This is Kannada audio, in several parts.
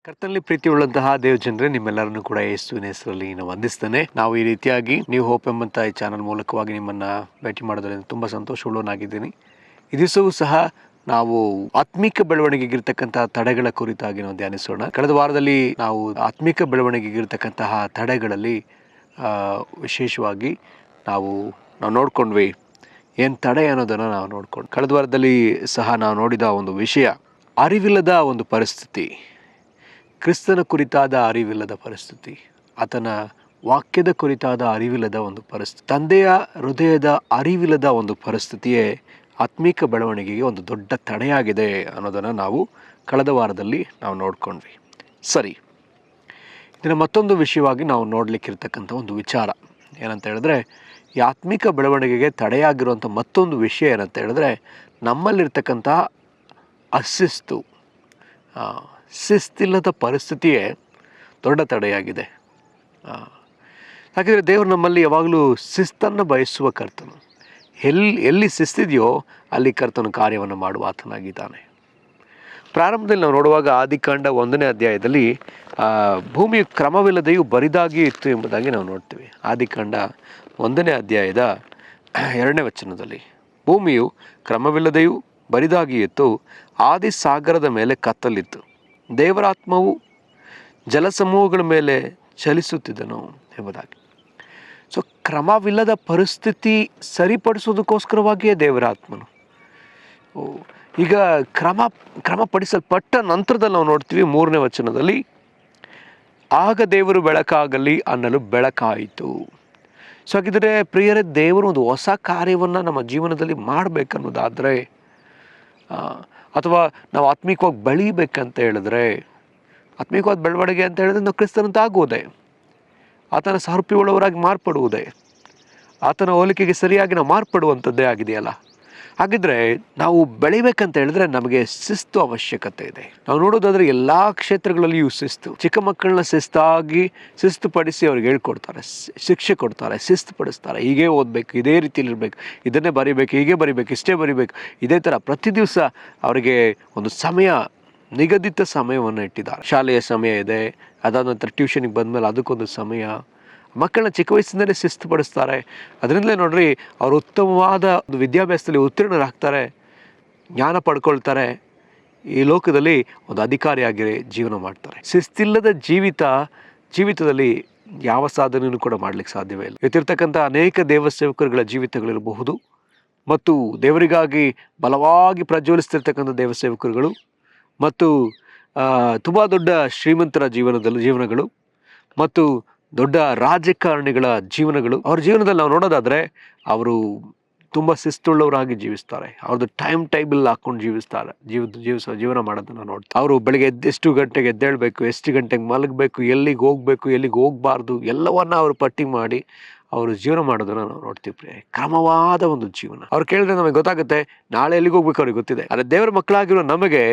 ಕರ್ತನಲ್ಲಿ ಪ್ರೀತಿಯುಳ್ಳಂತಹ ದೇವಜನರೇ, ನಿಮ್ಮೆಲ್ಲರನ್ನು ಕೂಡ ಯೇಸುವಿನ ಹೆಸರಲ್ಲಿ ನಾನು ವಂದಿಸ್ತೇನೆ. ನಾವು ಈ ರೀತಿಯಾಗಿ ನ್ಯೂ ಹೋಪ್ ಎಂಬಂತ ಈ ಚಾನಲ್ ಮೂಲಕವಾಗಿ ನಿಮ್ಮನ್ನ ಭೇಟಿ ಮಾಡೋದ್ರಿಂದ ತುಂಬಾ ಸಂತೋಷವುಳ್ಳವನಾಗಿದ್ದೀನಿ. ಈ ದಿವಸವೂ ಸಹ ನಾವು ಆತ್ಮಿಕ ಬೆಳವಣಿಗೆಗಿರ್ತಕ್ಕಂತಹ ತಡೆಗಳ ಕುರಿತಾಗಿ ನಾವು ಧ್ಯಾನಿಸೋಣ. ಕಳೆದ ವಾರದಲ್ಲಿ ನಾವು ಆತ್ಮಿಕ ಬೆಳವಣಿಗೆಗಿರ್ತಕ್ಕಂತಹ ತಡೆಗಳಲ್ಲಿ ವಿಶೇಷವಾಗಿ ನಾವು ನೋಡ್ಕೊಂಡ್ವಿ. ಏನು ತಡೆ ಅನ್ನೋದನ್ನು ನಾವು ನೋಡ್ಕೊಂಡು, ಕಳೆದ ವಾರದಲ್ಲಿ ಸಹ ನಾವು ನೋಡಿದ ಒಂದು ವಿಷಯ ಅರಿವಿಲ್ಲದ ಒಂದು ಪರಿಸ್ಥಿತಿ, ಕ್ರಿಸ್ತನ ಕುರಿತಾದ ಅರಿವಿಲ್ಲದ ಪರಿಸ್ಥಿತಿ, ಆತನ ವಾಕ್ಯದ ಕುರಿತಾದ ಅರಿವಿಲ್ಲದ ಒಂದು ಪರಿಸ್ಥಿತಿ, ತಂದೆಯ ಹೃದಯದ ಅರಿವಿಲ್ಲದ ಒಂದು ಪರಿಸ್ಥಿತಿಯೇ ಆತ್ಮೀಕ ಬೆಳವಣಿಗೆಗೆ ಒಂದು ದೊಡ್ಡ ತಡೆಯಾಗಿದೆ ಅನ್ನೋದನ್ನು ನಾವು ಕಳೆದ ವಾರದಲ್ಲಿ ನಾವು ನೋಡ್ಕೊಂಡ್ವಿ. ಸರಿ, ಇದನ್ನು ಮತ್ತೊಂದು ವಿಷಯವಾಗಿ ನಾವು ನೋಡಲಿಕ್ಕಿರ್ತಕ್ಕಂಥ ಒಂದು ವಿಚಾರ ಏನಂತ ಹೇಳಿದ್ರೆ, ಈ ಆತ್ಮಿಕ ಬೆಳವಣಿಗೆಗೆ ತಡೆಯಾಗಿರುವಂಥ ಮತ್ತೊಂದು ವಿಷಯ ಏನಂತ ಹೇಳಿದ್ರೆ, ನಮ್ಮಲ್ಲಿರ್ತಕ್ಕಂಥ ಅಶಿಸ್ತು, ಶಿಸ್ತಿಲ್ಲದ ಪರಿಸ್ಥಿತಿಯೇ ದೊಡ್ಡ ತಡೆಯಾಗಿದೆ. ಯಾಕೆಂದರೆ ದೇವರು ನಮ್ಮಲ್ಲಿ ಯಾವಾಗಲೂ ಶಿಸ್ತನ್ನು ಬಯಸುವ ಕರ್ತನು. ಎಲ್ಲಿ ಶಿಸ್ತಿದೆಯೋ ಅಲ್ಲಿ ಕರ್ತನು ಕಾರ್ಯವನ್ನು ಮಾಡುವ ಆತನಾಗಿದ್ದಾನೆ. ಪ್ರಾರಂಭದಲ್ಲಿ ನಾವು ನೋಡುವಾಗ ಆದಿಕಾಂಡ 1ನೇ ಅಧ್ಯಾಯದಲ್ಲಿ ಭೂಮಿಯು ಕ್ರಮವಿಲ್ಲದೆಯೂ ಬರಿದಾಗಿ ಇತ್ತು ಎಂಬುದಾಗಿ ನಾವು ನೋಡ್ತೀವಿ. ಆದಿಕಾಂಡ 1ನೇ ಅಧ್ಯಾಯದ 2ನೇ ವಚನದಲ್ಲಿ ಭೂಮಿಯು ಕ್ರಮವಿಲ್ಲದೆಯೂ ಬರಿದಾಗಿ ಇತ್ತು, ಆದಿ ಸಾಗರದ ಮೇಲೆ ಕತ್ತಲಿತ್ತು, ದೇವರಾತ್ಮವು ಜಲಸಮೂಹಗಳ ಮೇಲೆ ಚಲಿಸುತ್ತಿದ್ದನು ಎಂಬುದಾಗಿ. ಸೊ ಕ್ರಮವಿಲ್ಲದ ಪರಿಸ್ಥಿತಿ ಸರಿಪಡಿಸೋದಕ್ಕೋಸ್ಕರವಾಗಿಯೇ ದೇವರಾತ್ಮನು. ಈಗ ಕ್ರಮಪಡಿಸಲ್ಪಟ್ಟ ನಂತರದಲ್ಲಿ ನಾವು ನೋಡ್ತೀವಿ 3ನೇ ವಚನದಲ್ಲಿ, ಆಗ ದೇವರು ಬೆಳಕಾಗಲಿ ಅನ್ನಲು ಬೆಳಕಾಯಿತು. ಸೊ ಹಾಗಿದ್ರೆ ಪ್ರಿಯರೇ, ದೇವರು ಒಂದು ಹೊಸ ಕಾರ್ಯವನ್ನು ನಮ್ಮ ಜೀವನದಲ್ಲಿ ಮಾಡಬೇಕನ್ನೋದಾದರೆ, ಅಥವಾ ನಾವು ಆತ್ಮಿಕವಾಗಿ ಬೆಳೀಬೇಕಂತ ಹೇಳಿದ್ರೆ, ಆತ್ಮಿಕವಾದ ಬೆಳವಣಿಗೆ ಅಂತ ಹೇಳಿದ್ರೆ ನಾವು ಕ್ರಿಸ್ತನಂತ ಆಗುವುದೇ, ಆತನ ಸಾರೂಪ್ಯವುಳ್ಳವರಾಗಿ ಮಾರ್ಪಡುವುದೇ, ಆತನ ಹೋಲಿಕೆಗೆ ಸರಿಯಾಗಿ ನಾವು ಮಾರ್ಪಡುವಂಥದ್ದೇ ಆಗಿದೆಯಲ್ಲ. ಹಾಗಿದ್ರೆ ನಾವು ಬೆಳಿಬೇಕಂತ ಹೇಳಿದ್ರೆ ನಮಗೆ ಶಿಸ್ತು ಅವಶ್ಯಕತೆ ಇದೆ. ನಾವು ನೋಡೋದಾದ್ರೆ ಎಲ್ಲ ಕ್ಷೇತ್ರಗಳಲ್ಲಿಯೂ ಶಿಸ್ತು. ಚಿಕ್ಕ ಮಕ್ಕಳನ್ನ ಶಿಸ್ತು ಪಡಿಸಿ ಅವ್ರಿಗೆ ಹೇಳ್ಕೊಡ್ತಾರೆ, ಶಿಕ್ಷೆ ಕೊಡ್ತಾರೆ, ಶಿಸ್ತು ಪಡಿಸ್ತಾರೆ. ಹೀಗೆ ಓದಬೇಕು, ಇದೇ ರೀತಿಯಲ್ಲಿ ಇರಬೇಕು, ಇದನ್ನೇ ಬರಿಬೇಕು, ಹೀಗೆ ಬರಿಬೇಕು, ಇಷ್ಟೇ ಬರಿಬೇಕು, ಇದೇ ಥರ ಪ್ರತಿ ದಿವಸ ಅವರಿಗೆ ಒಂದು ಸಮಯ, ನಿಗದಿತ ಸಮಯವನ್ನು ಇಟ್ಟಿದ್ದಾರೆ. ಶಾಲೆಯ ಸಮಯ ಇದೆ, ಅದಾದ ನಂತರ ಟ್ಯೂಷನಿಗೆ ಬಂದಮೇಲೆ ಅದಕ್ಕೊಂದು ಸಮಯ. ಮಕ್ಕಳನ್ನ ಚಿಕ್ಕ ವಯಸ್ಸಿನಲ್ಲೇ ಶಿಸ್ತು ಪಡಿಸ್ತಾರೆ. ಅದರಿಂದಲೇ ನೋಡ್ರಿ, ಅವರು ಉತ್ತಮವಾದ ಒಂದು ವಿದ್ಯಾಭ್ಯಾಸದಲ್ಲಿ ಉತ್ತೀರ್ಣರಾಗ್ತಾರೆ, ಜ್ಞಾನ ಪಡ್ಕೊಳ್ತಾರೆ, ಈ ಲೋಕದಲ್ಲಿ ಒಂದು ಅಧಿಕಾರಿಯಾಗಿ ಜೀವನ ಮಾಡ್ತಾರೆ. ಶಿಸ್ತಿಲ್ಲದ ಜೀವಿತದಲ್ಲಿ ಯಾವ ಸಾಧನೆಯೂ ಕೂಡ ಮಾಡ್ಲಿಕ್ಕೆ ಸಾಧ್ಯವೇ ಇಲ್ಲ. ಇವತ್ತಿರ್ತಕ್ಕಂಥ ಅನೇಕ ದೇವಸೇವಕರುಗಳ ಜೀವಿತಗಳಿರಬಹುದು, ಮತ್ತು ದೇವರಿಗಾಗಿ ಬಲವಾಗಿ ಪ್ರಜ್ವಲಿಸ್ತಿರ್ತಕ್ಕಂಥ ದೇವಸೇವಕರುಗಳು, ಮತ್ತು ತುಂಬ ದೊಡ್ಡ ಶ್ರೀಮಂತರ ಜೀವನಗಳು, ಮತ್ತು ದೊಡ್ಡ ರಾಜಕಾರಣಿಗಳ ಜೀವನಗಳು. ಅವ್ರ ಜೀವನದಲ್ಲಿ ನಾವು ನೋಡೋದಾದರೆ ಅವರು ತುಂಬ ಶಿಸ್ತುಳ್ಳವರಾಗಿ ಜೀವಿಸ್ತಾರೆ. ಅವ್ರದ್ದು ಟೈಮ್ ಟೇಬಲ್ ಹಾಕ್ಕೊಂಡು ಜೀವನ ಮಾಡೋದನ್ನು ನೋಡ್ತಾರೆ. ಅವರು ಬೆಳಗ್ಗೆ ಎಷ್ಟು ಗಂಟೆಗೆ ಎದ್ದೇಳಬೇಕು, ಎಷ್ಟು ಗಂಟೆಗೆ ಮಲಗಬೇಕು, ಎಲ್ಲಿಗೆ ಹೋಗಬೇಕು, ಎಲ್ಲಿಗೆ ಹೋಗಬಾರ್ದು, ಎಲ್ಲವನ್ನ ಅವರು ಪಟ್ಟಿ ಮಾಡಿ ಅವರು ಜೀವನ ಮಾಡೋದನ್ನು ನಾವು ನೋಡ್ತೀವಿ. ಕ್ರಮವಾದ ಒಂದು ಜೀವನ. ಅವ್ರು ಕೇಳಿದ್ರೆ ನಮಗೆ ಗೊತ್ತಾಗುತ್ತೆ ನಾಳೆ ಎಲ್ಲಿಗೆ ಹೋಗ್ಬೇಕು ಅವ್ರಿಗೆ ಗೊತ್ತಿದೆ. ಆದರೆ ದೇವರ ಮಕ್ಕಳಾಗಿರೋ ನಮಗೆ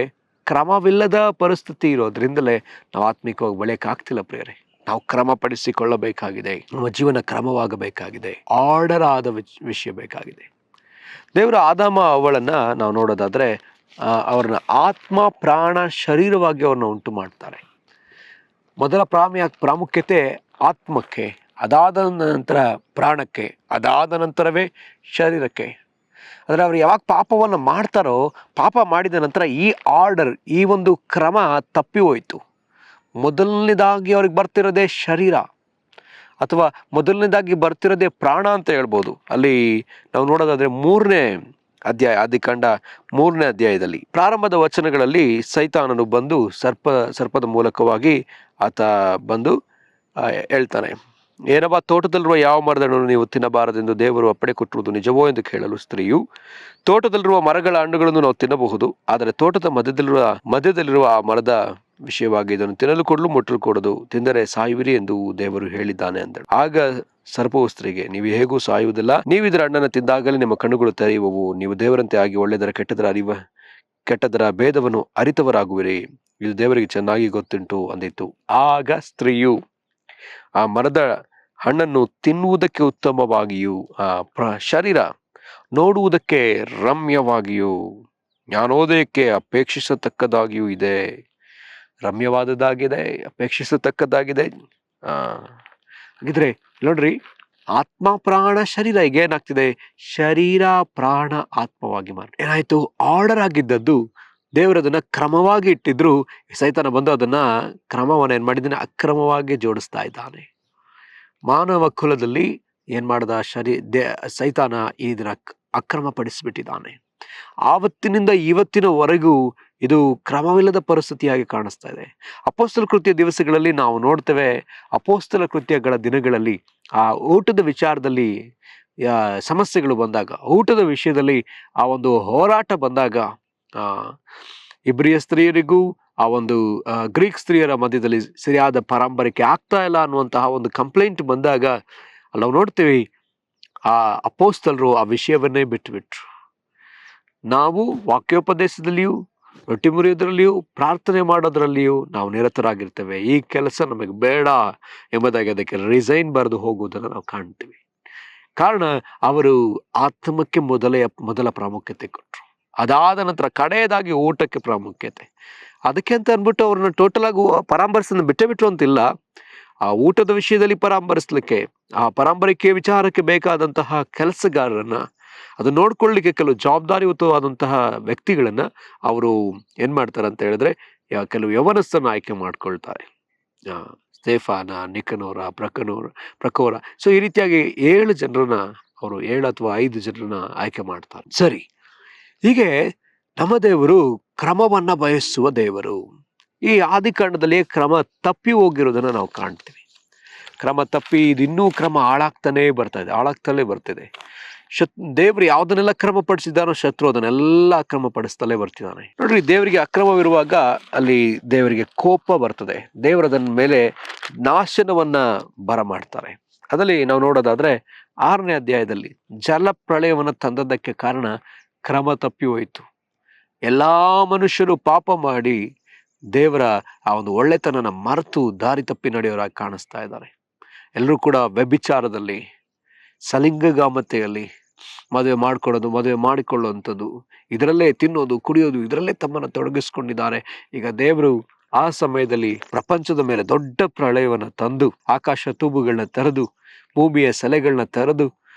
ಕ್ರಮವಿಲ್ಲದ ಪರಿಸ್ಥಿತಿ ಇರೋದ್ರಿಂದಲೇ ನಾವು ಆತ್ಮಿಕವಾಗಿ ಬೆಳೆಯೋಕ್ಕಾಗ್ತಿಲ್ಲ ಪ್ರಿಯರೇ. ನಾವು ಕ್ರಮಪಡಿಸಿಕೊಳ್ಳಬೇಕಾಗಿದೆ. ನಮ್ಮ ಜೀವನ ಕ್ರಮವಾಗಬೇಕಾಗಿದೆ. ಆರ್ಡರ್ ಆದ ವಿಷಯ ಬೇಕಾಗಿದೆ. ದೇವರು ಆದಾಮ ಅವಳನ್ನು ನಾವು ನೋಡೋದಾದರೆ, ಅವ್ರನ್ನ ಆತ್ಮ, ಪ್ರಾಣ, ಶರೀರವಾಗಿ ಅವ್ರನ್ನ ಉಂಟು ಮಾಡ್ತಾರೆ. ಮೊದಲ ಪ್ರಾಮುಖ್ಯತೆ ಆತ್ಮಕ್ಕೆ, ಅದಾದ ನಂತರ ಪ್ರಾಣಕ್ಕೆ, ಅದಾದ ನಂತರವೇ ಶರೀರಕ್ಕೆ. ಅಂದರೆ ಅವರು ಯಾವಾಗ ಪಾಪವನ್ನು ಮಾಡ್ತಾರೋ, ಪಾಪ ಮಾಡಿದ ನಂತರ ಈ ಆರ್ಡರ್, ಈ ಒಂದು ಕ್ರಮ ತಪ್ಪಿ ಹೋಯಿತು. ಮೊದಲನೇದಾಗಿ ಅವ್ರಿಗೆ ಬರ್ತಿರೋದೇ ಶರೀರ, ಅಥವಾ ಮೊದಲನೇದಾಗಿ ಬರ್ತಿರೋದೇ ಪ್ರಾಣ ಅಂತ ಹೇಳ್ಬೋದು. ಅಲ್ಲಿ ನಾವು ನೋಡೋದಾದ್ರೆ 3ನೇ ಅಧ್ಯಾಯ, ಆದಿಕಾಂಡ 3ನೇ ಅಧ್ಯಾಯದಲ್ಲಿ ಪ್ರಾರಂಭದ ವಚನಗಳಲ್ಲಿ ಸೈತಾನನು ಬಂದು ಸರ್ಪದ ಮೂಲಕವಾಗಿ ಆತ ಬಂದು ಹೇಳ್ತಾನೆ, ಏನಪ್ಪ, ತೋಟದಲ್ಲಿರುವ ಯಾವ ಮರದನ್ನು ನೀವು ತಿನ್ನಬಾರದೆಂದು ದೇವರು ಅಪ್ಪಣೆ ಕೊಟ್ಟಿರುವುದು ನಿಜವೋ ಎಂದು ಕೇಳಲು ಸ್ತ್ರೀಯು, ತೋಟದಲ್ಲಿರುವ ಮರಗಳ ಹಣ್ಣುಗಳನ್ನು ನಾವು ತಿನ್ನಬಹುದು, ಆದರೆ ತೋಟದ ಮಧ್ಯದಲ್ಲಿರುವ ಆ ಮರದ ವಿಷಯವಾಗಿ ಇದನ್ನು ತಿನ್ನಲು ಕೊಡಲು ಮುಟ್ಟಲು ಕೊಡದು, ತಿಂದರೆ ಸಾಯುವಿರಿ ಎಂದು ದೇವರು ಹೇಳಿದ್ದಾನೆ ಅಂದಳು. ಆಗ ಸರ್ಪವು ಸ್ತ್ರೀಗೆ, ನೀವು ಹೇಗೂ ಸಾಯುವುದಿಲ್ಲ, ನೀವು ಇದರ ಹಣ್ಣನ್ನು ತಿಂದಾಗಲೇ ನಿಮ್ಮ ಕಣ್ಣುಗಳು ತೆರೆಯುವವು, ನೀವು ದೇವರಂತೆ ಆಗಿ ಒಳ್ಳೆದರ ಕೆಟ್ಟದರ ಭೇದವನ್ನು ಅರಿತವರಾಗುವಿರಿ, ಇದು ದೇವರಿಗೆ ಚೆನ್ನಾಗಿ ಗೊತ್ತುಂಟು ಅಂದಿತ್ತು. ಆಗ ಸ್ತ್ರೀಯು ಆ ಮರದ ಹಣ್ಣನ್ನು ತಿನ್ನುವುದಕ್ಕೆ ಉತ್ತಮವಾಗಿಯೂ, ಶರೀರ ನೋಡುವುದಕ್ಕೆ ರಮ್ಯವಾಗಿಯೂ, ಜ್ಞಾನೋದಯಕ್ಕೆ ಅಪೇಕ್ಷಿಸತಕ್ಕದಾಗಿಯೂ ಇದೆ. ರಮ್ಯವಾದದ್ದಾಗಿದೆ, ಅಪೇಕ್ಷಿಸತಕ್ಕದ್ದಾಗಿದೆ. ಹಾಗಿದ್ರೆ ನೋಡ್ರಿ, ಆತ್ಮ ಪ್ರಾಣ ಶರೀರ ಈಗ ಏನಾಗ್ತಿದೆ, ಶರೀರ ಪ್ರಾಣ ಆತ್ಮವಾಗಿ ಏನಾಯ್ತು, ಆರ್ಡರ್ ಆಗಿದ್ದದ್ದು ದೇವರದನ್ನ ಕ್ರಮವಾಗಿ ಇಟ್ಟಿದ್ರು, ಸೈತಾನ ಬಂದು ಅದನ್ನ ಕ್ರಮವನ್ನ ಏನ್ ಮಾಡಿದ್ದಾನೆ, ಅಕ್ರಮವಾಗಿ ಜೋಡಿಸ್ತಾ ಇದ್ದಾನೆ. ಮಾನವ ಕುಲದಲ್ಲಿ ಏನ್ ಮಾಡ್ದ, ಸೈತಾನ ಇದನ್ನ ಅಕ್ರಮ ಪಡಿಸ್ಬಿಟ್ಟಿದ್ದಾನೆ. ಆವತ್ತಿನಿಂದ ಇವತ್ತಿನವರೆಗೂ ಇದು ಕ್ರಮವಿಲ್ಲದ ಪರಿಸ್ಥಿತಿಯಾಗಿ ಕಾಣಿಸ್ತಾ ಇದೆ. ಅಪೊಸ್ತಲ ಕೃತ್ಯ ದಿವಸಗಳಲ್ಲಿ ನಾವು ನೋಡ್ತೇವೆ, ಅಪೊಸ್ತಲ ಕೃತ್ಯಗಳ ದಿನಗಳಲ್ಲಿ ಆ ಊಟದ ವಿಚಾರದಲ್ಲಿ ಸಮಸ್ಯೆಗಳು ಬಂದಾಗ, ಊಟದ ವಿಷಯದಲ್ಲಿ ಆ ಒಂದು ಹೋರಾಟ ಬಂದಾಗ, ಇಬ್ರಿಯ ಸ್ತ್ರೀಯರಿಗೂ ಆ ಒಂದು ಗ್ರೀಕ್ ಸ್ತ್ರೀಯರ ಮಧ್ಯದಲ್ಲಿ ಸರಿಯಾದ ಪರಂಪರೆಗೆ ಆಗ್ತಾ ಇಲ್ಲ ಅನ್ನುವಂತಹ ಒಂದು ಕಂಪ್ಲೇಂಟ್ ಬಂದಾಗ ನಾವು ನೋಡ್ತೀವಿ, ಆ ಅಪೊಸ್ತಲರು ಆ ವಿಷಯವನ್ನೇ ಬಿಟ್ಟುಬಿಟ್ರು. ನಾವು ವಾಕ್ಯೋಪದೇಶದಲ್ಲಿಯೂ, ರೊಟ್ಟಿ ಮುರಿಯೋದ್ರಲ್ಲಿಯೂ, ಪ್ರಾರ್ಥನೆ ಮಾಡೋದ್ರಲ್ಲಿಯೂ ನಾವು ನಿರತರಾಗಿರ್ತೇವೆ. ಈ ಕೆಲಸ ನಮಗೆ ಬೇಡ ಎಂಬುದಾಗಿ ಅದಕ್ಕೆ ರಿಸೈನ್ ಬರೆದು ಹೋಗುವುದನ್ನು ನಾವು ಕಾಣ್ತೀವಿ. ಕಾರಣ, ಅವರು ಆತ್ಮಕ್ಕೆ ಮೊದಲ ಪ್ರಾಮುಖ್ಯತೆ ಕೊಟ್ಟರು. ಅದಾದ ನಂತರ ಕಡೆಯದಾಗಿ ಊಟಕ್ಕೆ ಪ್ರಾಮುಖ್ಯತೆ. ಅದಕ್ಕೆ ಅಂತ ಅಂದ್ಬಿಟ್ಟು ಅವ್ರನ್ನ ಟೋಟಲ್ ಆಗಿ ಪರಾಮರ್ಶನ ಬಿಟ್ಟೇ ಅಂತಿಲ್ಲ. ಆ ಊಟದ ವಿಷಯದಲ್ಲಿ ಪರಾಮರ್ಶಲಿಕ್ಕೆ, ಆ ಪರಂಪರೆಗೆ ವಿಚಾರಕ್ಕೆ ಬೇಕಾದಂತಹ ಕೆಲಸಗಾರರನ್ನ, ಅದು ನೋಡ್ಕೊಳ್ಳಿಕ್ಕೆ ಕೆಲವು ಜವಾಬ್ದಾರಿಯುತವಾದಂತಹ ವ್ಯಕ್ತಿಗಳನ್ನ ಅವರು ಏನ್ ಮಾಡ್ತಾರೆ ಅಂತ ಹೇಳಿದ್ರೆ, ಕೆಲವು ಯವನಸ್ಥರನ್ನ ಆಯ್ಕೆ ಮಾಡ್ಕೊಳ್ತಾರೆ. ಸ್ಟೇಫಾನ, ನಿಕನೋರ, ಪ್ರಕೋರ. ಸೊ ಈ ರೀತಿಯಾಗಿ 7 ಜನರನ್ನ ಅವರು 7 ಅಥವಾ 5 ಜನರನ್ನ ಆಯ್ಕೆ ಮಾಡ್ತಾರೆ. ಸರಿ, ಹೀಗೆ ನಮ್ಮ ದೇವರು ಕ್ರಮವನ್ನ ಬಯಸುವ ದೇವರು. ಈ ಆದಿಕಾಂಡದಲ್ಲಿ ಕ್ರಮ ತಪ್ಪಿ ಹೋಗಿರೋದನ್ನ ನಾವು ಕಾಣ್ತೀವಿ. ಕ್ರಮ ತಪ್ಪಿ ಇದು ಇನ್ನೂ ಕ್ರಮ ಹಾಳಾಗ್ತಾನೆ ಬರ್ತಿದೆ. ದೇವ್ರು ಯಾವ್ದನ್ನೆಲ್ಲ ಕ್ರಮ ಪಡಿಸಿದಾನೋ ಶತ್ರು ಅದನ್ನೆಲ್ಲ ಅಕ್ರಮ ಪಡಿಸ್ತಲೇ ಬರ್ತಿದ್ದಾನೆ. ನೋಡ್ರಿ, ದೇವರಿಗೆ ಅಕ್ರಮವಿರುವಾಗ ಅಲ್ಲಿ ದೇವರಿಗೆ ಕೋಪ ಬರ್ತದೆ. ದೇವರದನ್ನ ಮೇಲೆ ನಾಶನವನ್ನ ಬರಮಾಡ್ತಾರೆ. ಅದರಲ್ಲಿ ನಾವು ನೋಡೋದಾದ್ರೆ 6ನೇ ಅಧ್ಯಾಯದಲ್ಲಿ ಜಲ ಪ್ರಳಯವನ್ನ ತಂದದ್ದಕ್ಕೆ ಕಾರಣ ಕ್ರಮ ತಪ್ಪಿ ಹೋಯಿತು. ಎಲ್ಲಾ ಮನುಷ್ಯರು ಪಾಪ ಮಾಡಿ ದೇವರ ಆ ಒಂದು ಒಳ್ಳೆತನನ ಮರೆತು ದಾರಿ ತಪ್ಪಿ ನಡೆಯೋರಾಗಿ ಕಾಣಿಸ್ತಾ ಇದ್ದಾರೆ. ಎಲ್ಲರೂ ಕೂಡ ವ್ಯಭಿಚಾರದಲ್ಲಿ, ಸಲಿಂಗಗಾಮತೆಯಲ್ಲಿ, ಮದುವೆ ಮಾಡಿಕೊಳ್ಳುವಂಥದ್ದು, ಇದರಲ್ಲೇ ತಿನ್ನೋದು, ಕುಡಿಯೋದು, ಇದರಲ್ಲೇ ತಮ್ಮನ್ನು ತೊಡಗಿಸ್ಕೊಂಡಿದ್ದಾರೆ. ಈಗ ದೇವರು ಆ ಸಮಯದಲ್ಲಿ ಪ್ರಪಂಚದ ಮೇಲೆ ದೊಡ್ಡ ಪ್ರಳಯವನ್ನ ತಂದು, ಆಕಾಶ ತೂಬುಗಳನ್ನ ತೆರೆದು, ಭೂಮಿಯ ಸೆಲೆಗಳನ್ನ ತೆರೆದು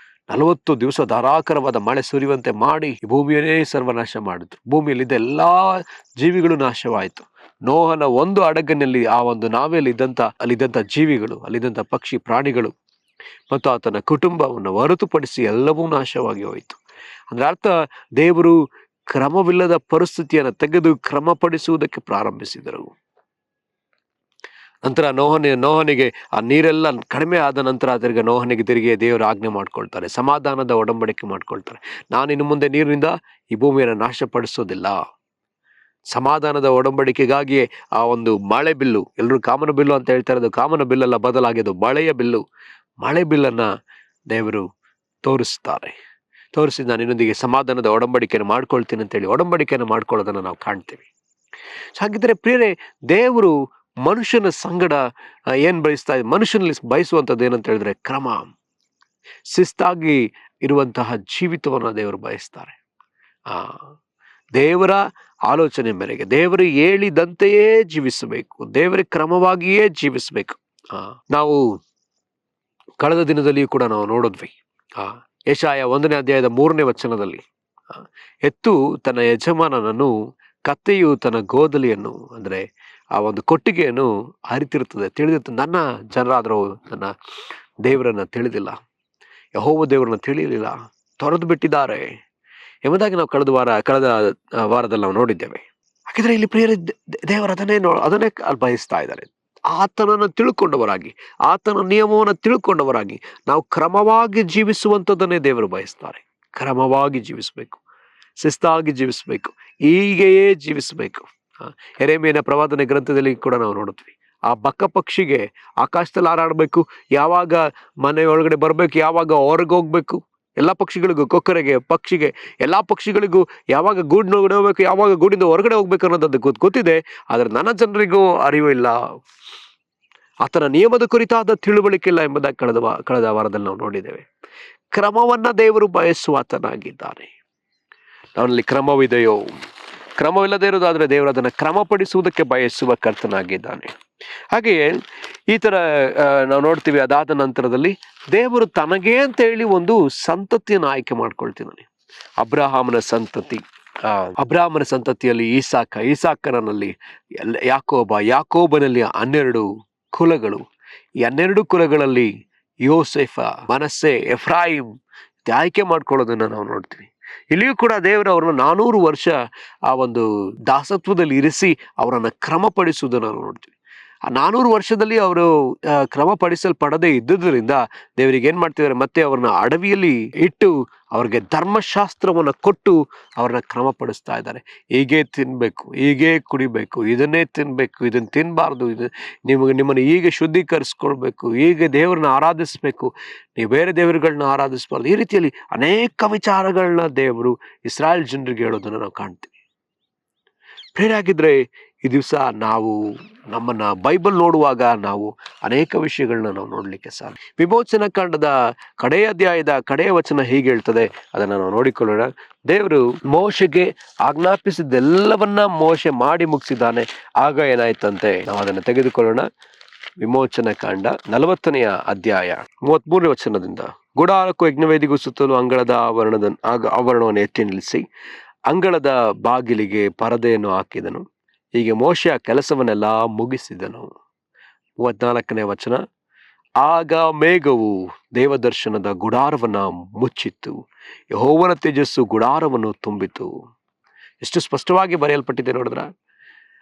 40 ದಿವಸ ಧಾರಾಕಾರವಾದ ಮಳೆ ಸುರಿಯುವಂತೆ ಮಾಡಿ ಭೂಮಿಯನ್ನೇ ಸರ್ವನಾಶ ಮಾಡಿದ್ರು. ಭೂಮಿಯಲ್ಲಿದ್ದ ಎಲ್ಲಾ ಜೀವಿಗಳು ನಾಶವಾಯಿತು. ನೋಹನ ಒಂದು ಹಡಗಿನಲ್ಲಿ ಆ ಒಂದು ನಾವೆಯಲ್ಲಿ ಅಲ್ಲಿದ್ದಂಥ ಜೀವಿಗಳು, ಅಲ್ಲಿದ್ದಂಥ ಪಕ್ಷಿ ಪ್ರಾಣಿಗಳು ಮತ್ತು ಆತನ ಕುಟುಂಬವನ್ನು ಹೊರತುಪಡಿಸಿ ಎಲ್ಲವೂ ನಾಶವಾಗಿ ಹೋಯಿತು. ಅಂದ್ರೆ ಅರ್ಥ, ದೇವರು ಕ್ರಮವಿಲ್ಲದ ಪರಿಸ್ಥಿತಿಯನ್ನು ತೆಗೆದು ಕ್ರಮಪಡಿಸುವುದಕ್ಕೆ ಪ್ರಾರಂಭಿಸಿದರು. ನಂತರ ನೋಹನಿಗೆ ಆ ನೀರೆಲ್ಲ ಕಡಿಮೆ ಆದ ನಂತರ ನೋಹನಿಗೆ ತಿರುಗಿ ದೇವರು ಆಜ್ಞೆ ಮಾಡ್ಕೊಳ್ತಾರೆ, ಸಮಾಧಾನದ ಒಡಂಬಡಿಕೆ ಮಾಡ್ಕೊಳ್ತಾರೆ. ನಾನು ಇನ್ನು ಮುಂದೆ ನೀರಿನಿಂದ ಈ ಭೂಮಿಯನ್ನು ನಾಶಪಡಿಸೋದಿಲ್ಲ. ಸಮಾಧಾನದ ಒಡಂಬಡಿಕೆಗಾಗಿಯೇ ಆ ಒಂದು ಮಳೆ ಬಿಲ್ಲು, ಎಲ್ಲರೂ ಕಾಮನ ಬಿಲ್ಲು ಅಂತ ಹೇಳ್ತಾ ಇರೋದು, ಕಾಮನ ಬಿಲ್ಲೆಲ್ಲ ಬದಲಾಗಿದ್ದು ಮಳೆಯ ಬಿಲ್ಲು. ಮಳೆ ಬಿಲ್ಲನ್ನ ದೇವರು ತೋರಿಸಿ ನಾನು ಇನ್ನೊಂದಿಗೆ ಸಮಾಧಾನದ ಒಡಂಬಡಿಕೆಯನ್ನು ಮಾಡ್ಕೊಳ್ತೀನಿ ಅಂತೇಳಿ ಒಡಂಬಡಿಕೆಯನ್ನು ಮಾಡ್ಕೊಳ್ಳೋದನ್ನ ನಾವು ಕಾಣ್ತೀವಿ. ಹಾಗಿದ್ರೆ ಪ್ರಿಯರೇ, ದೇವರು ಮನುಷ್ಯನ ಸಂಗಡ ಮನುಷ್ಯನಲ್ಲಿ ಬಯಸುವಂಥದ್ದು ಏನಂತ ಹೇಳಿದ್ರೆ ಕ್ರಮ, ಶಿಸ್ತಾಗಿ ಇರುವಂತಹ ಜೀವಿತವನ್ನ ದೇವರು ಬಯಸ್ತಾರೆ. ದೇವರ ಆಲೋಚನೆ ಮೇರೆಗೆ ದೇವರು ಹೇಳಿದಂತೆಯೇ ಜೀವಿಸಬೇಕು, ದೇವರ ಕ್ರಮವಾಗಿಯೇ ಜೀವಿಸಬೇಕು. ನಾವು ಕಳೆದ ದಿನದಲ್ಲಿಯೂ ಕೂಡ ನಾವು ನೋಡಿದ್ವಿ, ಯೆಶಾಯ 1ನೇ ಅಧ್ಯಾಯದ 3ನೇ ವಚನದಲ್ಲಿ, ಎತ್ತು ತನ್ನ ಯಜಮಾನನನ್ನು, ಕತ್ತೆಯು ತನ್ನ ಗೋದಲಿಯನ್ನು, ಅಂದ್ರೆ ಆ ಒಂದು ಕೊಟ್ಟಿಗೆಯನ್ನು ಹರಿತಿರುತ್ತದೆ. ತಿಳಿದಿತ್ತು, ನನ್ನ ಜನರಾದರೂ ನನ್ನ ದೇವರನ್ನ ತಿಳಿದಿಲ್ಲ, ಯೆಹೋವ ದೇವರನ್ನ ತಿಳಿಯಲಿಲ್ಲ, ತೊರೆದು ಬಿಟ್ಟಿದ್ದಾರೆ ಎಂಬುದಾಗಿ ನಾವು ಕಳೆದ ವಾರದಲ್ಲಿ ನಾವು ನೋಡಿದ್ದೇವೆ. ಹಾಗಿದ್ರೆ ಇಲ್ಲಿ ಪ್ರಿಯರೇ, ದೇವರು ಅದನ್ನೇ ಬಯಸ್ತಾ ಇದ್ದಾರೆ. ಆತನನ್ನು ತಿಳ್ಕೊಂಡವರಾಗಿ, ಆತನ ನಿಯಮವನ್ನು ತಿಳ್ಕೊಂಡವರಾಗಿ ನಾವು ಕ್ರಮವಾಗಿ ಜೀವಿಸುವಂಥದ್ದನ್ನೇ ದೇವರು ಬಯಸ್ತಾರೆ. ಕ್ರಮವಾಗಿ ಜೀವಿಸಬೇಕು, ಶಿಸ್ತಾಗಿ ಜೀವಿಸಬೇಕು, ಹೀಗೆಯೇ ಜೀವಿಸಬೇಕು. ಯೆರೆಮೀಯನ ಪ್ರವಾದನೆ ಗ್ರಂಥದಲ್ಲಿ ಕೂಡ ನಾವು ನೋಡಿದ್ವಿ, ಆ ಬಕ್ಕ ಪಕ್ಷಿಗೆ ಆಕಾಶದಲ್ಲಿ ಹಾರಾಡಬೇಕು, ಯಾವಾಗ ಮನೆ ಒಳಗಡೆ ಬರಬೇಕು, ಯಾವಾಗ ಹೊರಗೆ ಹೋಗ್ಬೇಕು, ಎಲ್ಲ ಪಕ್ಷಿಗಳಿಗೂ, ಕೊಕ್ಕರೆಗೆ, ಪಕ್ಷಿಗೆ, ಎಲ್ಲಾ ಪಕ್ಷಿಗಳಿಗೂ ಯಾವಾಗ ಗೂಡಿನೊಳಗಡೆ ಹೋಗ್ಬೇಕು, ಯಾವಾಗ ಗೂಡಿಂದ ಹೊರಗಡೆ ಹೋಗ್ಬೇಕು ಅನ್ನೋದದ್ದು ಗೊತ್ತಿದೆ. ಆದ್ರೆ ನನ್ನ ಜನರಿಗೂ ಅರಿವು ಇಲ್ಲ, ಆತನ ನಿಯಮದ ಕುರಿತಾದ ತಿಳುವಳಿಕೆ ಇಲ್ಲ ಎಂಬುದಾಗಿ ಕಳೆದ ವಾರದಲ್ಲಿ ನಾವು ನೋಡಿದ್ದೇವೆ. ಕ್ರಮವನ್ನ ದೇವರು ಬಯಸುವ ಆತನಾಗಿದ್ದಾನೆ. ಅವನಲ್ಲಿ ಕ್ರಮವಿದೆಯೋ, ಕ್ರಮವಿಲ್ಲದೆ ಇರೋದಾದ್ರೆ ದೇವರು ಅದನ್ನು ಕ್ರಮಪಡಿಸುವುದಕ್ಕೆ ಬಯಸುವ ಕರ್ತನಾಗಿದ್ದಾನೆ. ಹಾಗೆಯೇ ಈ ತರ ನಾವು ನೋಡ್ತೀವಿ. ಅದಾದ ನಂತರದಲ್ಲಿ ದೇವರು ತನಗೇ ಅಂತ ಹೇಳಿ ಒಂದು ಸಂತತಿಯನ್ನು ಆಯ್ಕೆ ಮಾಡ್ಕೊಳ್ತಿದ್ದಾನೆ. ಅಬ್ರಹಾಮನ ಸಂತತಿ, ಅಬ್ರಹಾಮನ ಸಂತತಿಯಲ್ಲಿ ಈಸಾಕನಲ್ಲಿ ಯಾಕೋಬನಲ್ಲಿ 12 ಕುಲಗಳು. ಈ 12 ಕುಲಗಳಲ್ಲಿ ಯೋಸೆಫ, ಮನಸ್ಸೆ, ಎಫ್ರಾಯಿಮ್ ಆಯ್ಕೆ ಮಾಡ್ಕೊಳ್ಳೋದನ್ನ ನಾವು ನೋಡ್ತೀವಿ. ಇಲ್ಲಿಯೂ ಕೂಡ ದೇವರು ಅವ್ರನ್ನ 400 ವರ್ಷ ಆ ಒಂದು ದಾಸತ್ವದಲ್ಲಿ ಇರಿಸಿ ಅವರನ್ನ ಕ್ರಮಪಡಿಸುವುದನ್ನು ನಾವು ನೋಡ್ತೀವಿ. ಆ 400 ವರ್ಷದಲ್ಲಿ ಅವರು ಕ್ರಮಪಡಿಸಲ್ಪಡದೇ ಇದ್ದುದರಿಂದ ದೇವರಿಗೆ ಏನ್ ಮಾಡ್ತಿದ್ದಾರೆ, ಮತ್ತೆ ಅವ್ರನ್ನ ಅಡವಿಯಲ್ಲಿ ಇಟ್ಟು ಅವ್ರಿಗೆ ಧರ್ಮಶಾಸ್ತ್ರವನ್ನ ಕೊಟ್ಟು ಅವ್ರನ್ನ ಕ್ರಮಪಡಿಸ್ತಾ ಇದ್ದಾರೆ. ಹೀಗೆ ತಿನ್ಬೇಕು, ಹೀಗೆ ಕುಡಿಬೇಕು, ಇದನ್ನೇ ತಿನ್ಬೇಕು, ಇದನ್ನ ತಿನ್ಬಾರ್ದು, ನಿಮ್ಮನ್ನು ಹೀಗೆ ಶುದ್ಧೀಕರಿಸ್ಕೊಳ್ಬೇಕು, ಹೀಗೆ ದೇವ್ರನ್ನ ಆರಾಧಿಸ್ಬೇಕು, ನೀವು ಬೇರೆ ದೇವರುಗಳನ್ನ ಆರಾಧಿಸ್ಬಾರ್ದು. ಈ ರೀತಿಯಲ್ಲಿ ಅನೇಕ ವಿಚಾರಗಳನ್ನ ದೇವರು ಇಸ್ರಾಯೇಲ್ ಜನರಿಗೆ ಹೇಳೋದನ್ನ ನಾವು ಕಾಣ್ತೀವಿ. ಪ್ರೇರಾಗಿದ್ರೆ ಈ ದಿವಸ ನಾವು ನಮ್ಮನ್ನ ಬೈಬಲ್ ನೋಡುವಾಗ ನಾವು ಅನೇಕ ವಿಷಯಗಳನ್ನ ನಾವು ನೋಡ್ಲಿಕ್ಕೆ ಸಾಧ್ಯ. ವಿಮೋಚನಾ ಕಾಂಡದ ಕಡೆಯ ಅಧ್ಯಾಯದ ಕಡೆಯ ವಚನ ಹೀಗೆ ಹೇಳ್ತದೆ, ಅದನ್ನ ನಾವು ನೋಡಿಕೊಳ್ಳೋಣ. ದೇವರು ಮೋಶೆಗೆ ಆಜ್ಞಾಪಿಸಿದ್ದೆಲ್ಲವನ್ನ ಮೋಶೆ ಮಾಡಿ ಮುಗಿಸಿದ್ದಾನೆ. ಆಗ ಏನಾಯ್ತಂತೆ, ನಾವು ಅದನ್ನ ತೆಗೆದುಕೊಳ್ಳೋಣ. ವಿಮೋಚನಾ ಕಾಂಡ 40ನೇ ಅಧ್ಯಾಯ 33ನೇ ವಚನದಿಂದ, ಗುಡಾರಕ್ಕೂ ಯಜ್ಞವೇದಿಗೂ ಸುತ್ತಲೂ ಅಂಗಳದ ಆವರಣವನ್ನು ಎತ್ತಿ ನಿಲ್ಲಿಸಿ ಅಂಗಳದ ಬಾಗಿಲಿಗೆ ಪರದೆಯನ್ನು ಹಾಕಿದನು. ಹೀಗೆ ಮೋಶೆ ಆ ಕೆಲಸವನ್ನೆಲ್ಲ ಮುಗಿಸಿದನು. 34ನೇ ವಚನ, ಆಗ ಮೇಘವು ದೇವದರ್ಶನದ ಗುಡಾರವನ್ನ ಮುಚ್ಚಿತ್ತು, ಯೆಹೋವನ ತೇಜಸ್ಸು ಗುಡಾರವನ್ನು ತುಂಬಿತು. ಎಷ್ಟು ಸ್ಪಷ್ಟವಾಗಿ ಬರೆಯಲ್ಪಟ್ಟಿದೆ ನೋಡಿದ್ರ.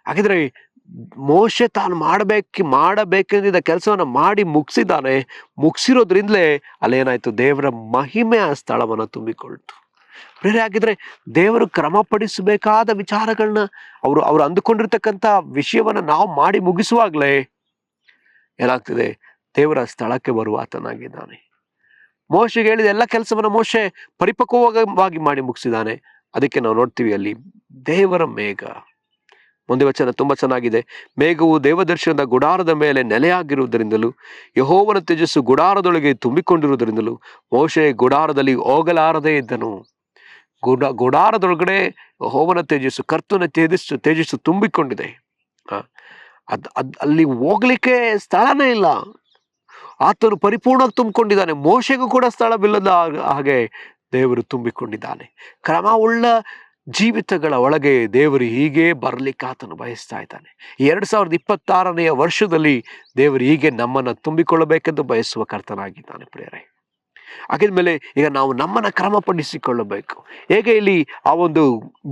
ಹಾಗಿದ್ರೆ ಮೋಶೆ ತಾನು ಮಾಡಬೇಕೆಂದಿದ್ದ ಕೆಲಸವನ್ನ ಮಾಡಿ ಮುಗಿಸಿದ್ದಾನೆ. ಮುಗಿಸಿರೋದ್ರಿಂದಲೇ ಅಲ್ಲೇನಾಯ್ತು, ದೇವರ ಮಹಿಮೆ ಆ ಸ್ಥಳವನ್ನ ತುಂಬಿಕೊಳ್ತು. ಬೇರೆ ಆಗಿದ್ರೆ ದೇವರು ಕ್ರಮಪಡಿಸಬೇಕಾದ ವಿಚಾರಗಳನ್ನ ಅವರು ಅಂದುಕೊಂಡಿರ್ತಕ್ಕಂಥ ವಿಷಯವನ್ನ ನಾವು ಮಾಡಿ ಮುಗಿಸುವಾಗ್ಲೇ ಏನಾಗ್ತಿದೆ, ದೇವರ ಸ್ಥಳಕ್ಕೆ ಬರುವ ಆತನಾಗಿದ್ದಾನೆ. ಮೋಶೆಗೆ ಹೇಳಿದ ಎಲ್ಲ ಕೆಲಸವನ್ನ ಮೋಶೆ ಪರಿಪಕ್ವವಾಗಿ ಮಾಡಿ ಮುಗಿಸಿದ್ದಾನೆ. ಅದಕ್ಕೆ ನಾವು ನೋಡ್ತೀವಿ ಅಲ್ಲಿ ದೇವರ ಮೇಘ. ಮುಂದೆ ವಚನ ತುಂಬಾ ಚೆನ್ನಾಗಿದೆ. ಮೇಘವು ದೇವದರ್ಶನದ ಗುಡಾರದ ಮೇಲೆ ನೆಲೆಯಾಗಿರುವುದರಿಂದಲೂ ಯೆಹೋವನ ತೇಜಸ್ಸು ಗುಡಾರದೊಳಗೆ ತುಂಬಿಕೊಂಡಿರುವುದರಿಂದಲೂ ಮೋಶೆ ಗುಡಾರದಲ್ಲಿ ಹೋಗಲಾರದೇ ಇದ್ದನು. ಗುಡಾರದೊಳಗಡೆ ಯೆಹೋವನ ತೇಜಸ್ಸು, ಕರ್ತನ ತೇಜಸ್ಸು ತುಂಬಿಕೊಂಡಿದೆ. ಅಲ್ಲಿ ಹೋಗ್ಲಿಕ್ಕೆ ಸ್ಥಳನೇ ಇಲ್ಲ. ಆತನು ಪರಿಪೂರ್ಣವಾಗಿ ತುಂಬಿಕೊಂಡಿದ್ದಾನೆ. ಮೋಶೆಗೂ ಕೂಡ ಸ್ಥಳವಿಲ್ಲದ ಹಾಗೆ ದೇವರು ತುಂಬಿಕೊಂಡಿದ್ದಾನೆ. ಕ್ರಮವುಳ್ಳ ಜೀವಿತಗಳ ಒಳಗೆ ದೇವರು ಹೀಗೆ ಬರ್ಲಿಕ್ಕೆ ಆತನು ಬಯಸ್ತಾ ಇದ್ದಾನೆ. 2026ನೇ ವರ್ಷದಲ್ಲಿ ದೇವರು ಹೀಗೆ ನಮ್ಮನ್ನ ತುಂಬಿಕೊಳ್ಳಬೇಕೆಂದು ಬಯಸುವ ಕರ್ತನಾಗಿದ್ದಾನೆ ಪ್ರಿಯರೇ. ಹಾಗಿದ್ಮೇಲೆ ಈಗ ನಾವು ನಮ್ಮನ್ನ ಕ್ರಮಪಡಿಸಿಕೊಳ್ಳಬೇಕು. ಹೇಗೆ ಇಲ್ಲಿ ಆ ಒಂದು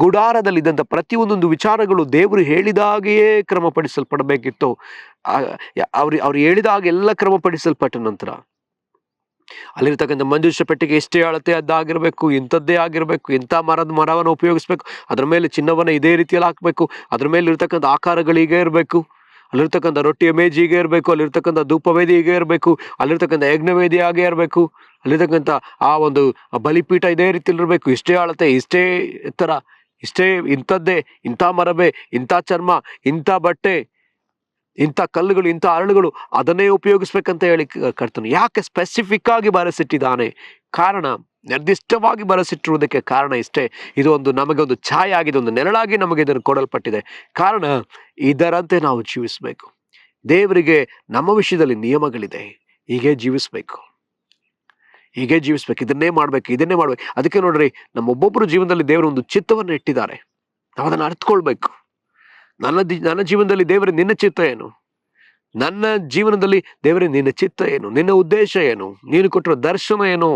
ಗುಡಾರದಲ್ಲಿ ಇದ್ದಂಥ ಪ್ರತಿಯೊಂದೊಂದು ವಿಚಾರಗಳು ದೇವರು ಹೇಳಿದಾಗೆಯೇ ಕ್ರಮಪಡಿಸಲ್ಪಡಬೇಕಿತ್ತು. ಅವ್ರು ಹೇಳಿದ ಹಾಗೆ ಎಲ್ಲ ಕ್ರಮಪಡಿಸಲ್ಪಟ್ಟ ನಂತರ ಅಲ್ಲಿರ್ತಕ್ಕಂಥ ಮಂಜೂಷ ಪೆಟ್ಟಿಗೆ ಎಷ್ಟೇ ಅಳತೆ ಅದಾಗಿರ್ಬೇಕು, ಇಂಥದ್ದೇ ಆಗಿರ್ಬೇಕು, ಇಂಥ ಮರವನ್ನು ಉಪಯೋಗಿಸ್ಬೇಕು, ಅದ್ರ ಮೇಲೆ ಚಿನ್ನವನ್ನ ಇದೇ ರೀತಿಯಲ್ಲಿ ಹಾಕ್ಬೇಕು, ಅದ್ರ ಮೇಲೆ ಇರ್ತಕ್ಕಂಥ ಆಕಾರಗಳು ಹೀಗೆ ಇರಬೇಕು, ಅಲ್ಲಿರ್ತಕ್ಕಂಥ ರೊಟ್ಟಿಯ ಮೇಜ್ ಹೀಗೆ ಇರಬೇಕು, ಅಲ್ಲಿರ್ತಕ್ಕಂಥ ಧೂಪವೇದಿ ಹೀಗೆ ಇರಬೇಕು, ಅಲ್ಲಿರ್ತಕ್ಕಂಥ ಯಜ್ಞವೇದಿ ಹಾಗೆ ಇರಬೇಕು, ಅಲ್ಲಿರ್ತಕ್ಕಂಥ ಆ ಒಂದು ಬಲಿಪೀಠ ಇದೇ ರೀತಿಯಲ್ಲಿ ಇರಬೇಕು, ಇಷ್ಟೇ ಅಳತೆ, ಇಷ್ಟೇ ಎತ್ತರ, ಇಷ್ಟೇ, ಇಂಥದ್ದೇ, ಇಂಥ ಮರವೇ, ಇಂಥ ಚರ್ಮ, ಇಂಥ ಬಟ್ಟೆ, ಇಂಥ ಕಲ್ಲುಗಳು, ಇಂಥ ಅರಳುಗಳು, ಅದನ್ನೇ ಉಪಯೋಗಿಸ್ಬೇಕಂತ ಹೇಳಿ ಕರ್ತನು ಯಾಕೆ ಸ್ಪೆಸಿಫಿಕ್ ಆಗಿ ಬರೆಸಿಟ್ಟಿದ್ದಾನೆ? ಕಾರಣ, ನಿರ್ದಿಷ್ಟವಾಗಿ ಬರೆಸಿಟ್ಟಿರುವುದಕ್ಕೆ ಕಾರಣ ಇಷ್ಟೇ. ಇದು ನಮಗೆ ಒಂದು ಛಾಯೆ ಆಗಿದೆ, ಒಂದು ನೆರಳಾಗಿ ನಮಗೆ ಇದನ್ನು ಕೊಡಲ್ಪಟ್ಟಿದೆ. ಕಾರಣ ಇದರಂತೆ ನಾವು ಜೀವಿಸಬೇಕು. ದೇವರಿಗೆ ನಮ್ಮ ವಿಷಯದಲ್ಲಿ ನಿಯಮಗಳಿದೆ. ಹೀಗೆ ಜೀವಿಸ್ಬೇಕು, ಇದನ್ನೇ ಮಾಡ್ಬೇಕು. ಅದಕ್ಕೆ ನೋಡ್ರಿ, ನಮ್ಮ ಒಬ್ಬೊಬ್ಬರು ಜೀವನದಲ್ಲಿ ದೇವರು ಒಂದು ಚಿತ್ತವನ್ನು ಇಟ್ಟಿದ್ದಾರೆ. ನಾವು ಅದನ್ನು ಅರ್ಥಕೊಳ್ಬೇಕು. ನನ್ನ ಜೀವನದಲ್ಲಿ ದೇವರೇ ನಿನ್ನ ಚಿತ್ತ ಏನು? ನನ್ನ ಜೀವನದಲ್ಲಿ ದೇವರೇ ನಿನ್ನ ಚಿತ್ತ ಏನು? ನಿನ್ನ ಉದ್ದೇಶ ಏನು? ನೀನು ಕೊಟ್ಟಿರೋ ದರ್ಶನ ಏನು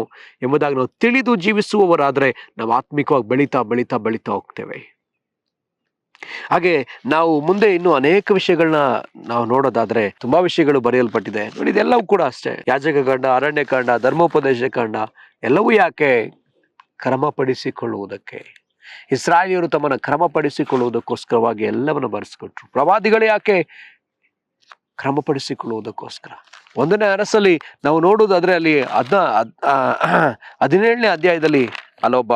ಎಂಬುದಾಗಿ ನಾವು ತಿಳಿದು ಜೀವಿಸುವವರಾದ್ರೆ ನಾವು ಆತ್ಮಿಕವಾಗಿ ಬೆಳೀತಾ ಹೋಗ್ತೇವೆ. ಹಾಗೆ ನಾವು ಮುಂದೆ ಇನ್ನು ಅನೇಕ ವಿಷಯಗಳನ್ನ ನಾವು ನೋಡೋದಾದ್ರೆ ತುಂಬಾ ವಿಷಯಗಳು ಬರೆಯಲ್ಪಟ್ಟಿದೆ ನೋಡಿ. ಇದೆಲ್ಲವೂ ಕೂಡ ಅಷ್ಟೇ. ಯಾಜಕ ಕಾಂಡ, ಅರಣ್ಯ ಕಾಂಡ, ಧರ್ಮೋಪದೇಶ ಕಾಂಡ ಎಲ್ಲವೂ ಯಾಕೆ? ಕ್ರಮಪಡಿಸಿಕೊಳ್ಳುವುದಕ್ಕೆ. ಇಸ್ರಾಯೇಲ್ಯರು ತಮ್ಮನ್ನ ಕ್ರಮಪಡಿಸಿಕೊಳ್ಳುವುದಕ್ಕೋಸ್ಕರವಾಗಿ ಎಲ್ಲವನ್ನು ಬರೆಸಿಕೊಟ್ರು. ಪ್ರವಾದಿಗಳು ಯಾಕೆ? ಕ್ರಮಪಡಿಸಿಕೊಳ್ಳುವುದಕ್ಕೋಸ್ಕರ. 1ನೇ ಅರಸಲ್ಲಿ ನಾವು ನೋಡುವುದಾದ್ರೆ ಅಲ್ಲಿ 17ನೇ ಅಧ್ಯಾಯದಲ್ಲಿ ಅಲ್ಲೊಬ್ಬ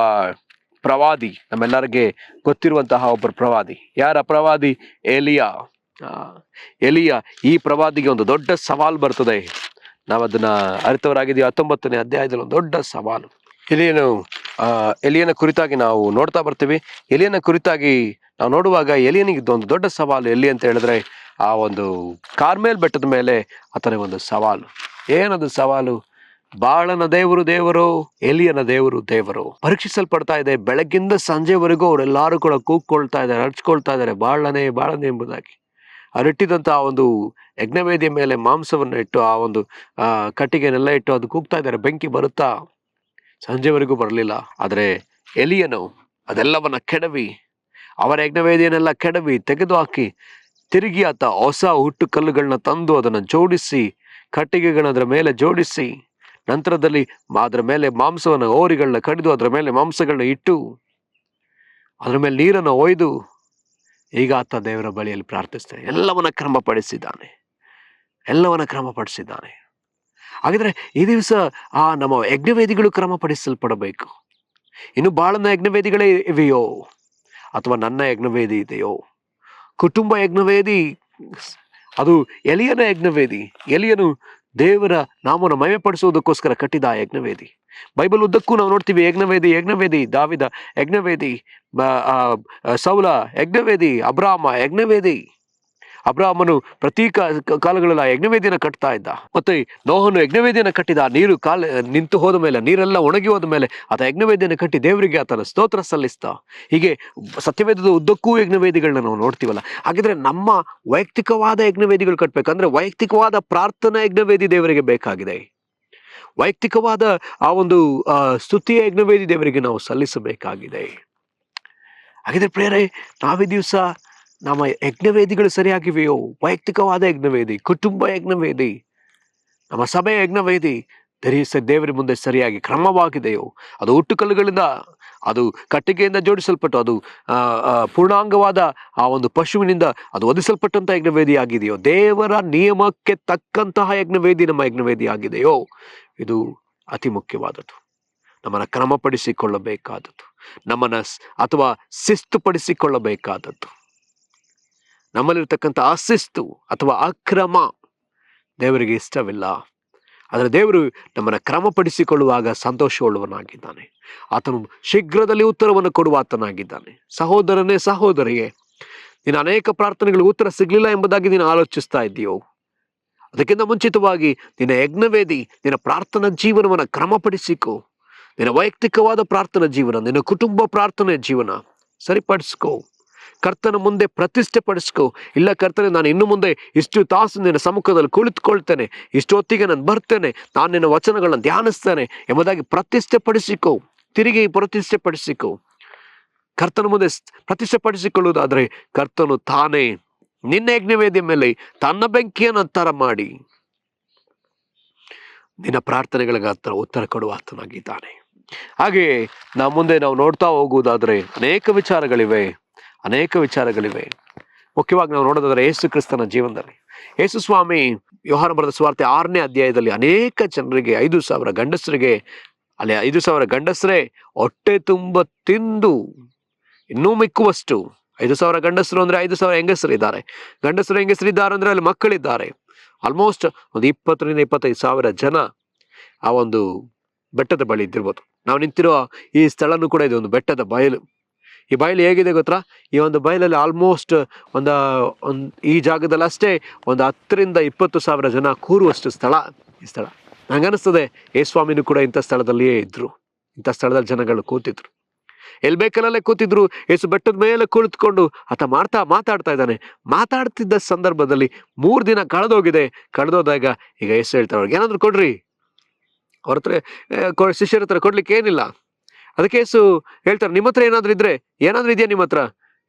ಪ್ರವಾದಿ, ನಮ್ಮೆಲ್ಲರಿಗೆ ಗೊತ್ತಿರುವಂತಹ ಒಬ್ಬ ಪ್ರವಾದಿ. ಯಾರ ಪ್ರವಾದಿ? ಎಲಿಯ. ಈ ಪ್ರವಾದಿಗೆ ಒಂದು ದೊಡ್ಡ ಸವಾಲು ಬರ್ತದೆ. ನಾವು ಅದನ್ನ ಅರಿತವರಾಗಿದ್ದೀವಿ. 19ನೇ ಅಧ್ಯಾಯದಲ್ಲಿ ಒಂದು ದೊಡ್ಡ ಸವಾಲು. ಎಲಿಯನು ಎಲಿಯನ ಕುರಿತಾಗಿ ನಾವು ನೋಡ್ತಾ ಬರ್ತೀವಿ. ಎಲಿಯನ ಕುರಿತಾಗಿ ನಾವು ನೋಡುವಾಗ ಎಲಿಯನಿಗೆ ಒಂದು ದೊಡ್ಡ ಸವಾಲು ಎಲ್ಲಿ ಅಂತ ಹೇಳಿದ್ರೆ, ಆ ಒಂದು ಕಾರ್ಮೇಲ್ ಬೆಟ್ಟದ ಮೇಲೆ ಆತನಿಗೆ ಒಂದು ಸವಾಲು. ಏನದು ಸವಾಲು? ಬಾಳನ ದೇವರು ದೇವರು, ಎಲಿಯನ ದೇವರು ದೇವರು. ಪರೀಕ್ಷಿಸಲ್ಪಡ್ತಾ ಇದೆ. ಬೆಳಗ್ಗಿಂದ ಸಂಜೆವರೆಗೂ ಅವರೆಲ್ಲರೂ ಕೂಡ ಕೂಗ್ಕೊಳ್ತಾ ಇದ್ದಾರೆ, ಅರ್ಚ್ಕೊಳ್ತಾ ಇದ್ದಾರೆ, ಬಾಳನೆ ಬಾಳನೆ ಎಂಬುದಾಗಿ. ಅವರಿಟ್ಟಿದಂತ ಆ ಒಂದು ಯಜ್ಞವೇದಿಯ ಮೇಲೆ ಮಾಂಸವನ್ನು ಇಟ್ಟು, ಆ ಒಂದು ಕಟ್ಟಿಗೆನೆಲ್ಲ ಇಟ್ಟು ಅದು ಕೂಗ್ತಾ ಇದ್ದಾರೆ. ಬೆಂಕಿ ಬರುತ್ತಾ? ಸಂಜೆವರೆಗೂ ಬರಲಿಲ್ಲ. ಆದರೆ ಎಲಿಯನು ಅದೆಲ್ಲವನ್ನ ಕೆಡವಿ, ಅವರ ಯಜ್ಞವೇದಿಯನ್ನೆಲ್ಲ ಕೆಡವಿ ತೆಗೆದು ಹಾಕಿ, ತಿರುಗಿ ಆತ ಹೊಸ ಹುಟ್ಟು ಕಲ್ಲುಗಳನ್ನ ತಂದು ಅದನ್ನು ಜೋಡಿಸಿ, ಕಟ್ಟಿಗೆಗಳನ್ನ ಅದರ ಮೇಲೆ ಜೋಡಿಸಿ, ನಂತರದಲ್ಲಿ ಅದರ ಮೇಲೆ ಮಾಂಸವನ್ನು, ಹೋರಿಗಳನ್ನ ಕಡಿದು ಅದರ ಮೇಲೆ ಮಾಂಸಗಳನ್ನ ಇಟ್ಟು, ಅದರ ಮೇಲೆ ನೀರನ್ನು ಒಯ್ದು, ಈಗ ಆತ ದೇವರ ಬಳಿಯಲ್ಲಿ ಪ್ರಾರ್ಥಿಸ್ತಾನೆ. ಎಲ್ಲವನ್ನ ಕ್ರಮಪಡಿಸಿದ್ದಾನೆ, ಎಲ್ಲವನ್ನ ಕ್ರಮಪಡಿಸಿದ್ದಾನೆ. ಹಾಗಿದ್ರೆ ಈ ದಿವಸ ನಮ್ಮ ಯಜ್ಞವೇದಿಗಳು ಕ್ರಮಪಡಿಸಲ್ಪಡಬೇಕು. ಇನ್ನು ಬಾಳನ ಯಜ್ಞವೇದಿಗಳೇ ಇವೆಯೋ, ಅಥವಾ ನನ್ನ ಯಜ್ಞವೇದಿ ಇದೆಯೋ? ಕುಟುಂಬ ಯಜ್ಞವೇದಿ ಅದು ಎಲಿಯನ ಯಜ್ಞವೇದಿ. ಎಲಿಯನು ದೇವರ ನಾಮವನ್ನು ಮಹಿಮೆಪಡಿಸುವುದಕ್ಕೋಸ್ಕರ ಕಟ್ಟಿದ ಆ ಯಜ್ಞವೇದಿ. ಬೈಬಲ್ ಉದ್ದಕ್ಕೂ ನಾವು ನೋಡ್ತೀವಿ, ಯಜ್ಞವೇದಿ ಯಜ್ಞವೇದಿ, ದಾವಿದ ಯಜ್ಞವೇದಿ, ಸೌಲ ಯಜ್ಞವೇದಿ, ಅಬ್ರಾಮ ಯಜ್ಞವೇದಿ. ಅಬ್ರಾಹ್ಮನು ಪ್ರತಿ ಕಾಲಗಳಲ್ಲಿ ಆ ಯಜ್ಞವೇದಿಯನ್ನು ಕಟ್ತಾ ಇದ್ದ. ಮತ್ತೆ ನೋಹನು ಯಜ್ಞವೇದಿಯನ್ನು ಕಟ್ಟಿದ. ನೀರು ನಿಂತು ಹೋದ ಮೇಲೆ, ನೀರೆಲ್ಲ ಒಣಗಿ ಹೋದ ಮೇಲೆ ಆತ ಯಜ್ಞವೇದಿಯನ್ನು ಕಟ್ಟಿ ದೇವರಿಗೆ ಆತನ ಸ್ತೋತ್ರ ಸಲ್ಲಿಸ್ತಾ. ಹೀಗೆ ಸತ್ಯವೇದದ ಉದ್ದಕ್ಕೂ ಯಜ್ಞವೇದಿಗಳನ್ನ ನಾವು ನೋಡ್ತೀವಲ್ಲ. ಹಾಗಿದ್ರೆ ನಮ್ಮ ವೈಯಕ್ತಿಕವಾದ ಯಜ್ಞವೇದಿಗಳು ಕಟ್ಟಬೇಕಂದ್ರೆ ವೈಯಕ್ತಿಕವಾದ ಪ್ರಾರ್ಥನಾ ಯಜ್ಞವೇದಿ ದೇವರಿಗೆ ಬೇಕಾಗಿದೆ. ವೈಯಕ್ತಿಕವಾದ ಆ ಒಂದು ಸ್ತುತಿಯ ಯಜ್ಞವೇದಿ ದೇವರಿಗೆ ನಾವು ಸಲ್ಲಿಸಬೇಕಾಗಿದೆ. ಹಾಗಿದ್ರೆ ಪ್ರಿಯರೇ, ನಾವೇ ದಿವಸ ನಮ್ಮ ಯಜ್ಞವೇದಿಗಳು ಸರಿಯಾಗಿವೆಯೋ? ವೈಯಕ್ತಿಕವಾದ ಯಜ್ಞವೇದಿ, ಕುಟುಂಬ ಯಜ್ಞವೇದಿ, ನಮ್ಮ ಸಭೆಯ ಯಜ್ಞವೇದಿ ದೇವರ ಮುಂದೆ ಸರಿಯಾಗಿ ಕ್ರಮವಾಗಿದೆಯೋ? ಅದು ಹುಟ್ಟುಕಲ್ಲುಗಳಿಂದ, ಅದು ಕಟ್ಟಿಗೆಯಿಂದ ಜೋಡಿಸಲ್ಪಟ್ಟು, ಅದು ಪೂರ್ಣಾಂಗವಾದ ಆ ಒಂದು ಪಶುವಿನಿಂದ ಅದು ಒದಿಸಲ್ಪಟ್ಟಂತ ಯಜ್ಞವೇದಿ ಆಗಿದೆಯೋ? ದೇವರ ನಿಯಮಕ್ಕೆ ತಕ್ಕಂತಹ ಯಜ್ಞವೇದಿ ನಮ್ಮ ಯಜ್ಞವೇದಿ ಆಗಿದೆಯೋ? ಇದು ಅತಿ ಮುಖ್ಯವಾದದ್ದು. ನಮ್ಮನ್ನು ಕ್ರಮಪಡಿಸಿಕೊಳ್ಳಬೇಕಾದದ್ದು, ನಮ್ಮನ್ನ ಅಥವಾ ಶಿಸ್ತುಪಡಿಸಿಕೊಳ್ಳಬೇಕಾದದ್ದು. ನಮ್ಮಲ್ಲಿರ್ತಕ್ಕಂಥ ಅಶಿಸ್ತು ಅಥವಾ ಅಕ್ರಮ ದೇವರಿಗೆ ಇಷ್ಟವಿಲ್ಲ. ಆದರೆ ದೇವರು ನಮ್ಮನ್ನು ಕ್ರಮಪಡಿಸಿಕೊಳ್ಳುವಾಗ ಸಂತೋಷವುಳ್ಳವನಾಗಿದ್ದಾನೆ. ಆತನು ಶೀಘ್ರದಲ್ಲಿ ಉತ್ತರವನ್ನು ಕೊಡುವ ಆತನಾಗಿದ್ದಾನೆ. ಸಹೋದರನೇ, ಸಹೋದರಿಯೇ, ನಿನ್ನ ಅನೇಕ ಪ್ರಾರ್ಥನೆಗಳು ಉತ್ತರ ಸಿಗ್ಲಿಲ್ಲ ಎಂಬುದಾಗಿ ನೀನು ಆಲೋಚಿಸ್ತಾ ಇದ್ದೀಯೋ? ಅದಕ್ಕಿಂತ ಮುಂಚಿತವಾಗಿ ನಿನ್ನ ಯಜ್ಞವೇದಿ, ನಿನ್ನ ಪ್ರಾರ್ಥನಾ ಜೀವನವನ್ನು ಕ್ರಮಪಡಿಸಿಕೋ. ನಿನ್ನ ವೈಯಕ್ತಿಕವಾದ ಪ್ರಾರ್ಥನಾ ಜೀವನ, ನಿನ್ನ ಕುಟುಂಬ ಪ್ರಾರ್ಥನೆ ಜೀವನ ಸರಿಪಡಿಸ್ಕೋ. ಕರ್ತನ ಮುಂದೆ ಪ್ರತಿಷ್ಠೆ ಪಡಿಸ್ಕೋ. ಇಲ್ಲ ಕರ್ತನೆ, ನಾನು ಇನ್ನು ಮುಂದೆ ಇಷ್ಟು ತಾಸು ನಿನ್ನ ಸಮ್ಮುಖದಲ್ಲಿ ಕುಳಿತುಕೊಳ್ತೇನೆ, ಇಷ್ಟು ಹೊತ್ತಿಗೆ ನಾನು ಬರ್ತೇನೆ, ನಾನು ನಿನ್ನ ವಚನಗಳನ್ನ ಧ್ಯಾನಿಸ್ತೇನೆ ಎಂಬುದಾಗಿ ಪ್ರತಿಷ್ಠೆ ಪಡಿಸಿಕೋ. ತಿರುಗಿ ಪ್ರತಿಷ್ಠೆ ಪಡಿಸಿಕೋ. ಕರ್ತನ ಮುಂದೆ ಪ್ರತಿಷ್ಠೆ ಪಡಿಸಿಕೊಳ್ಳುವುದಾದ್ರೆ ಕರ್ತನು ತಾನೇ ನಿನ್ನ ಯಜ್ಞವೇದಿಯ ಮೇಲೆ ತನ್ನ ಬೆಂಕಿಯನ್ನು ತರ ಮಾಡಿ ನಿನ್ನ ಪ್ರಾರ್ಥನೆಗಳಿಗೆ ಉತ್ತರ ಕೊಡುವ ಆತನಾಗಿದ್ದಾನೆ. ಹಾಗೆಯೇ ಮುಂದೆ ನಾವು ನೋಡ್ತಾ ಹೋಗುವುದಾದ್ರೆ ಅನೇಕ ವಿಚಾರಗಳಿವೆ. ಮುಖ್ಯವಾಗಿ ನಾವು ನೋಡೋದಾದ್ರೆ ಯೇಸು ಕ್ರಿಸ್ತನ ಜೀವನದಲ್ಲಿ, ಯೇಸು ಸ್ವಾಮಿ ಯೋಹಾನ ಬರೆದ ಸುವಾರ್ತೆ 6ನೇ ಅಧ್ಯಾಯದಲ್ಲಿ ಅನೇಕ ಜನರಿಗೆ, 5,000 ಗಂಡಸರಿಗೆ, ಅಲ್ಲಿ 5,000 ಗಂಡಸರೇ ಹೊಟ್ಟೆ ತುಂಬ ತಿಂದು ಇನ್ನೂ ಮಿಕ್ಕುವಷ್ಟು, 5,000 ಗಂಡಸರು ಅಂದ್ರೆ 5,000 ಹೆಂಗಸರಿದ್ದಾರೆ. ಹೆಂಗಸರಿದ್ದಾರೆ ಅಂದ್ರೆ ಅಲ್ಲಿ ಮಕ್ಕಳಿದ್ದಾರೆ. ಆಲ್ಮೋಸ್ಟ್ ಒಂದು 20,000-25,000 ಜನ ಆ ಒಂದು ಬೆಟ್ಟದ ಬಳಿ ಇದ್ದಿರ್ಬೋದು. ನಾವು ನಿಂತಿರೋ ಈ ಸ್ಥಳನೂ ಕೂಡ ಇದು ಒಂದು ಬೆಟ್ಟದ ಬಯಲು. ಈ ಬಯಲು ಹೇಗಿದೆ ಗೊತ್ತಾ? ಈ ಒಂದು ಬಯಲಲ್ಲಿ ಆಲ್ಮೋಸ್ಟ್ ಈ ಜಾಗದಲ್ಲಿ ಅಷ್ಟೇ ಒಂದು 10,000-20,000 ಜನ ಕೂರುವಷ್ಟು ಸ್ಥಳ ಈ ಸ್ಥಳ. ನಂಗನಿಸ್ತದೆ ಯೇಸುಸ್ವಾಮಿನೂ ಕೂಡ ಇಂಥ ಸ್ಥಳದಲ್ಲಿಯೇ ಇದ್ರು. ಇಂಥ ಸ್ಥಳದಲ್ಲಿ ಜನಗಳು ಕೂತಿದ್ರು, ಎಲ್ಲಿ ಬೇಕಲ್ಲೇ ಕೂತಿದ್ರು. ಯೇಸು ಬೆಟ್ಟದ ಮೇಲೆ ಕುಳಿತುಕೊಂಡು ಆತ ಮಾತಾಡ್ತಾ ಇದ್ದಾನೆ. ಮಾತಾಡ್ತಿದ್ದ ಸಂದರ್ಭದಲ್ಲಿ 3 ದಿನ ಕಳೆದೋದಾಗ ಈಗ ಯೇಸು ಹೇಳ್ತಾರೆ, ಅವ್ರಿಗೆ ಏನಾದ್ರು ಕೊಡ್ರಿ. ಅವ್ರ ಹತ್ರ ಶಿಷ್ಯರ ಹತ್ರ ಕೊಡ್ಲಿಕ್ಕೆ ಏನಿಲ್ಲ. ಅದಕ್ಕೆ ಯೇಸು ಹೇಳ್ತಾರೆ, ನಿಮ್ಮ ಹತ್ರ ಏನಾದ್ರು ಇದೆಯಾ ನಿಮ್ಮ ಹತ್ರ?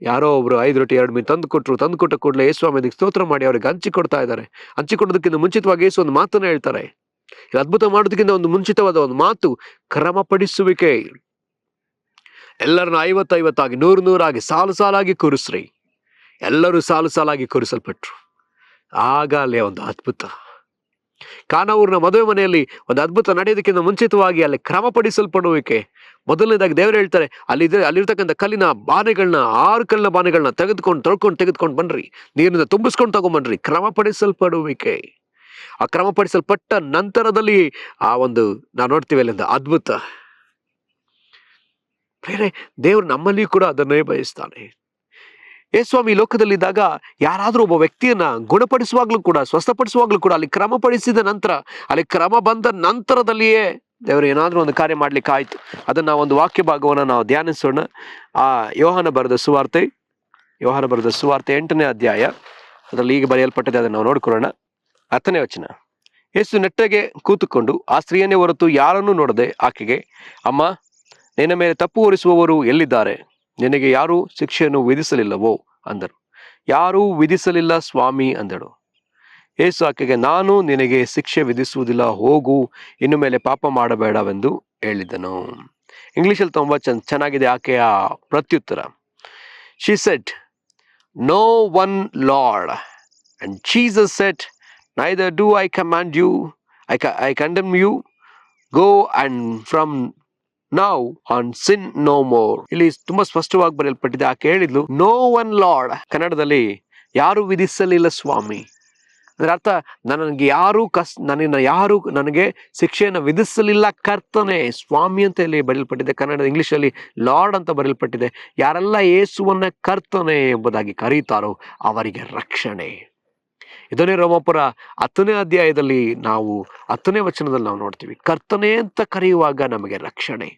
ಯಾರೋ ಒಬ್ರು 5 ರೊಟ್ಟಿ 2 ಮೀನು ತಂದು ಕೊಟ್ಟ ಕೂಡಲೇ ಯೇಸು ಸ್ವಾಮಿ ಸ್ತೋತ್ರ ಮಾಡಿ ಅವರಿಗೆ ಹಂಚಿಕೊಡ್ತಾ ಇದ್ದಾರೆ. ಹಂಚಿಕೊಡೋದಕ್ಕಿಂತ ಮುಂಚಿತವಾಗಿ ಯೇಸು ಒಂದು ಮಾತನ್ನ ಹೇಳ್ತಾರೆ. ಅದ್ಭುತ ಮಾಡೋದಕ್ಕಿಂತ ಒಂದು ಮುಂಚಿತವಾದ ಒಂದು ಮಾತು, ಕ್ರಮಪಡಿಸುವಿಕೆ. ಎಲ್ಲರನ್ನು 50-50 ಆಗಿ 100-100 ಆಗಿ ಸಾಲಾಗಿ ಕೂರಿಸ್ರಿ. ಎಲ್ಲರೂ ಸಾಲಾಗಿ ಕೂರಿಸಲ್ಪಟ್ರು. ಆಗ ಅಲ್ಲಿ ಒಂದು ಅದ್ಭುತ. ಕಾನಾವೂರಿನ ಮದುವೆ ಮನೆಯಲ್ಲಿ ಒಂದು ಅದ್ಭುತ ನಡೆಯೋದಕ್ಕಿಂತ ಮುಂಚಿತವಾಗಿ ಅಲ್ಲಿ ಕ್ರಮಪಡಿಸಲ್ಪಡುವಿಕೆ. ಮೊದಲನೇದಾಗಿ ದೇವರು ಹೇಳ್ತಾರೆ, ಅಲ್ಲಿರ್ತಕ್ಕಂಥ ಕಲ್ಲಿನ ಬಾನೆಗಳನ್ನ, 6 ಕಲ್ಲಿನ ಬಾನೆಗಳನ್ನ ತೆಗೆದುಕೊಂಡು ಬನ್ರಿ, ನೀರಿನಿಂದ ತುಂಬಿಸ್ಕೊಂಡು ತಗೊಂಡ್ಬನ್ರಿ. ಕ್ರಮಪಡಿಸಲ್ಪಡುವಿಕೆ. ಆ ಕ್ರಮಪಡಿಸಲ್ಪಟ್ಟ ನಂತರದಲ್ಲಿ ಆ ಒಂದು ನಾವು ನೋಡ್ತೀವಿ ಅಲ್ಲಿಂದ ಅದ್ಭುತ. ಪ್ರೇರೆ, ದೇವರು ನಮ್ಮಲ್ಲಿ ಕೂಡ ಅದನ್ನೇ ಬಯಸ್ತಾನೆ. ಯೇಸ್ವಾಮಿ ಲೋಕದಲ್ಲಿದ್ದಾಗ ಯಾರಾದರೂ ಒಬ್ಬ ವ್ಯಕ್ತಿಯನ್ನ ಗುಣಪಡಿಸುವಾಗ್ಲೂ ಕೂಡ, ಸ್ವಸ್ಥಪಡಿಸುವಾಗ್ಲೂ ಕೂಡ ಅಲ್ಲಿ ಕ್ರಮಪಡಿಸಿದ ನಂತರ, ಅಲ್ಲಿ ಕ್ರಮ ಬಂದ ನಂತರದಲ್ಲಿಯೇ ದೇವರು ಏನಾದರೂ ಒಂದು ಕಾರ್ಯ ಮಾಡ್ಲಿಕ್ಕೆ ಆಯ್ತು. ಅದನ್ನ ಒಂದು ವಾಕ್ಯ ಭಾಗವನ್ನು ನಾವು ಧ್ಯಾನಿಸೋಣ. ಆ ಯೋಹಾನ ಬರೆದ ಸುವಾರ್ತೆ 8ನೇ ಅಧ್ಯಾಯ, ಅದರಲ್ಲಿ ಈಗ ಬರೆಯಲ್ಪಟ್ಟಿದೆ, ಅದನ್ನು ನಾವು ನೋಡ್ಕೊಳ್ಳೋಣ. 10ನೇ ವಚನ. ಯೇಸು ನೆಟ್ಟಗೆ ಕೂತುಕೊಂಡು ಆ ಸ್ತ್ರೀಯನ್ನೇ ಹೊರತು ಯಾರನ್ನೂ ನೋಡದೆ ಆಕೆಗೆ, ಅಮ್ಮ, ನಿನ್ನ ಮೇಲೆ ತಪ್ಪು ಹೊರಿಸುವವರು ಎಲ್ಲಿದ್ದಾರೆ? ನಿನಗೆ ಯಾರೂ ಶಿಕ್ಷೆಯನ್ನು ವಿಧಿಸಲಿಲ್ಲವೋ ಅಂದರು. ಯಾರೂ ವಿಧಿಸಲಿಲ್ಲ ಸ್ವಾಮಿ ಅಂದಳು. ಯೇಸು ಆಕೆಗೆ, ನಾನು ನಿನಗೆ ಶಿಕ್ಷೆ ವಿಧಿಸುವುದಿಲ್ಲ, ಹೋಗು, ಇನ್ನು ಮೇಲೆ ಪಾಪ ಮಾಡಬೇಡವೆಂದು ಹೇಳಿದನು. ಇಂಗ್ಲಿಷಲ್ಲಿ ತುಂಬಾ ಚೆನ್ನಾಗಿದೆ ಆಕೆಯ ಪ್ರತ್ಯುತ್ತರ. She said, "No one, Lord." And Jesus said, "Neither do I command you, I condemn you. Go and from now on sin no more." ಇಲ್ಲಿ ತುಂಬಾ ಸ್ಪಷ್ಟವಾಗಿ ಬರೆಯಲ್ಪಟ್ಟಿದೆ. ಆಕೆ ಹೇಳಿದ್ಲು, "ನೋ ಒನ್ ಲಾರ್ಡ್." ಕನ್ನಡದಲ್ಲಿ ಯಾರು ವಿಧಿಸಲಿಲ್ಲ ಸ್ವಾಮಿ. ಅದರ ಅರ್ಥ, ನನಗೆ ಶಿಕ್ಷೆಯನ್ನು ವಿಧಿಸಲಿಲ್ಲ ಕರ್ತನೆ, ಸ್ವಾಮಿ ಅಂತ ಇಲ್ಲಿ ಬರೆಯಲ್ಪಟ್ಟಿದೆ. ಕನ್ನಡ ಇಂಗ್ಲಿಷಲ್ಲಿ ಲಾರ್ಡ್ ಅಂತ ಬರೆಯಲ್ಪಟ್ಟಿದೆ. ಯಾರೆಲ್ಲ ಯೇಸುವನ್ನ ಕರ್ತನೆ ಎಂಬುದಾಗಿ ಕರೀತಾರೋ ಅವರಿಗೆ ರಕ್ಷಣೆ. ಇದನ್ನೇ ರೋಮಾಪುರ 10ನೇ ಅಧ್ಯಾಯದಲ್ಲಿ ನಾವು 10ನೇ ವಚನದಲ್ಲಿ ನಾವು ನೋಡ್ತೀವಿ. ಕರ್ತನೆ ಅಂತ ಕರೆಯುವಾಗ ನಮಗೆ ರಕ್ಷಣೆ.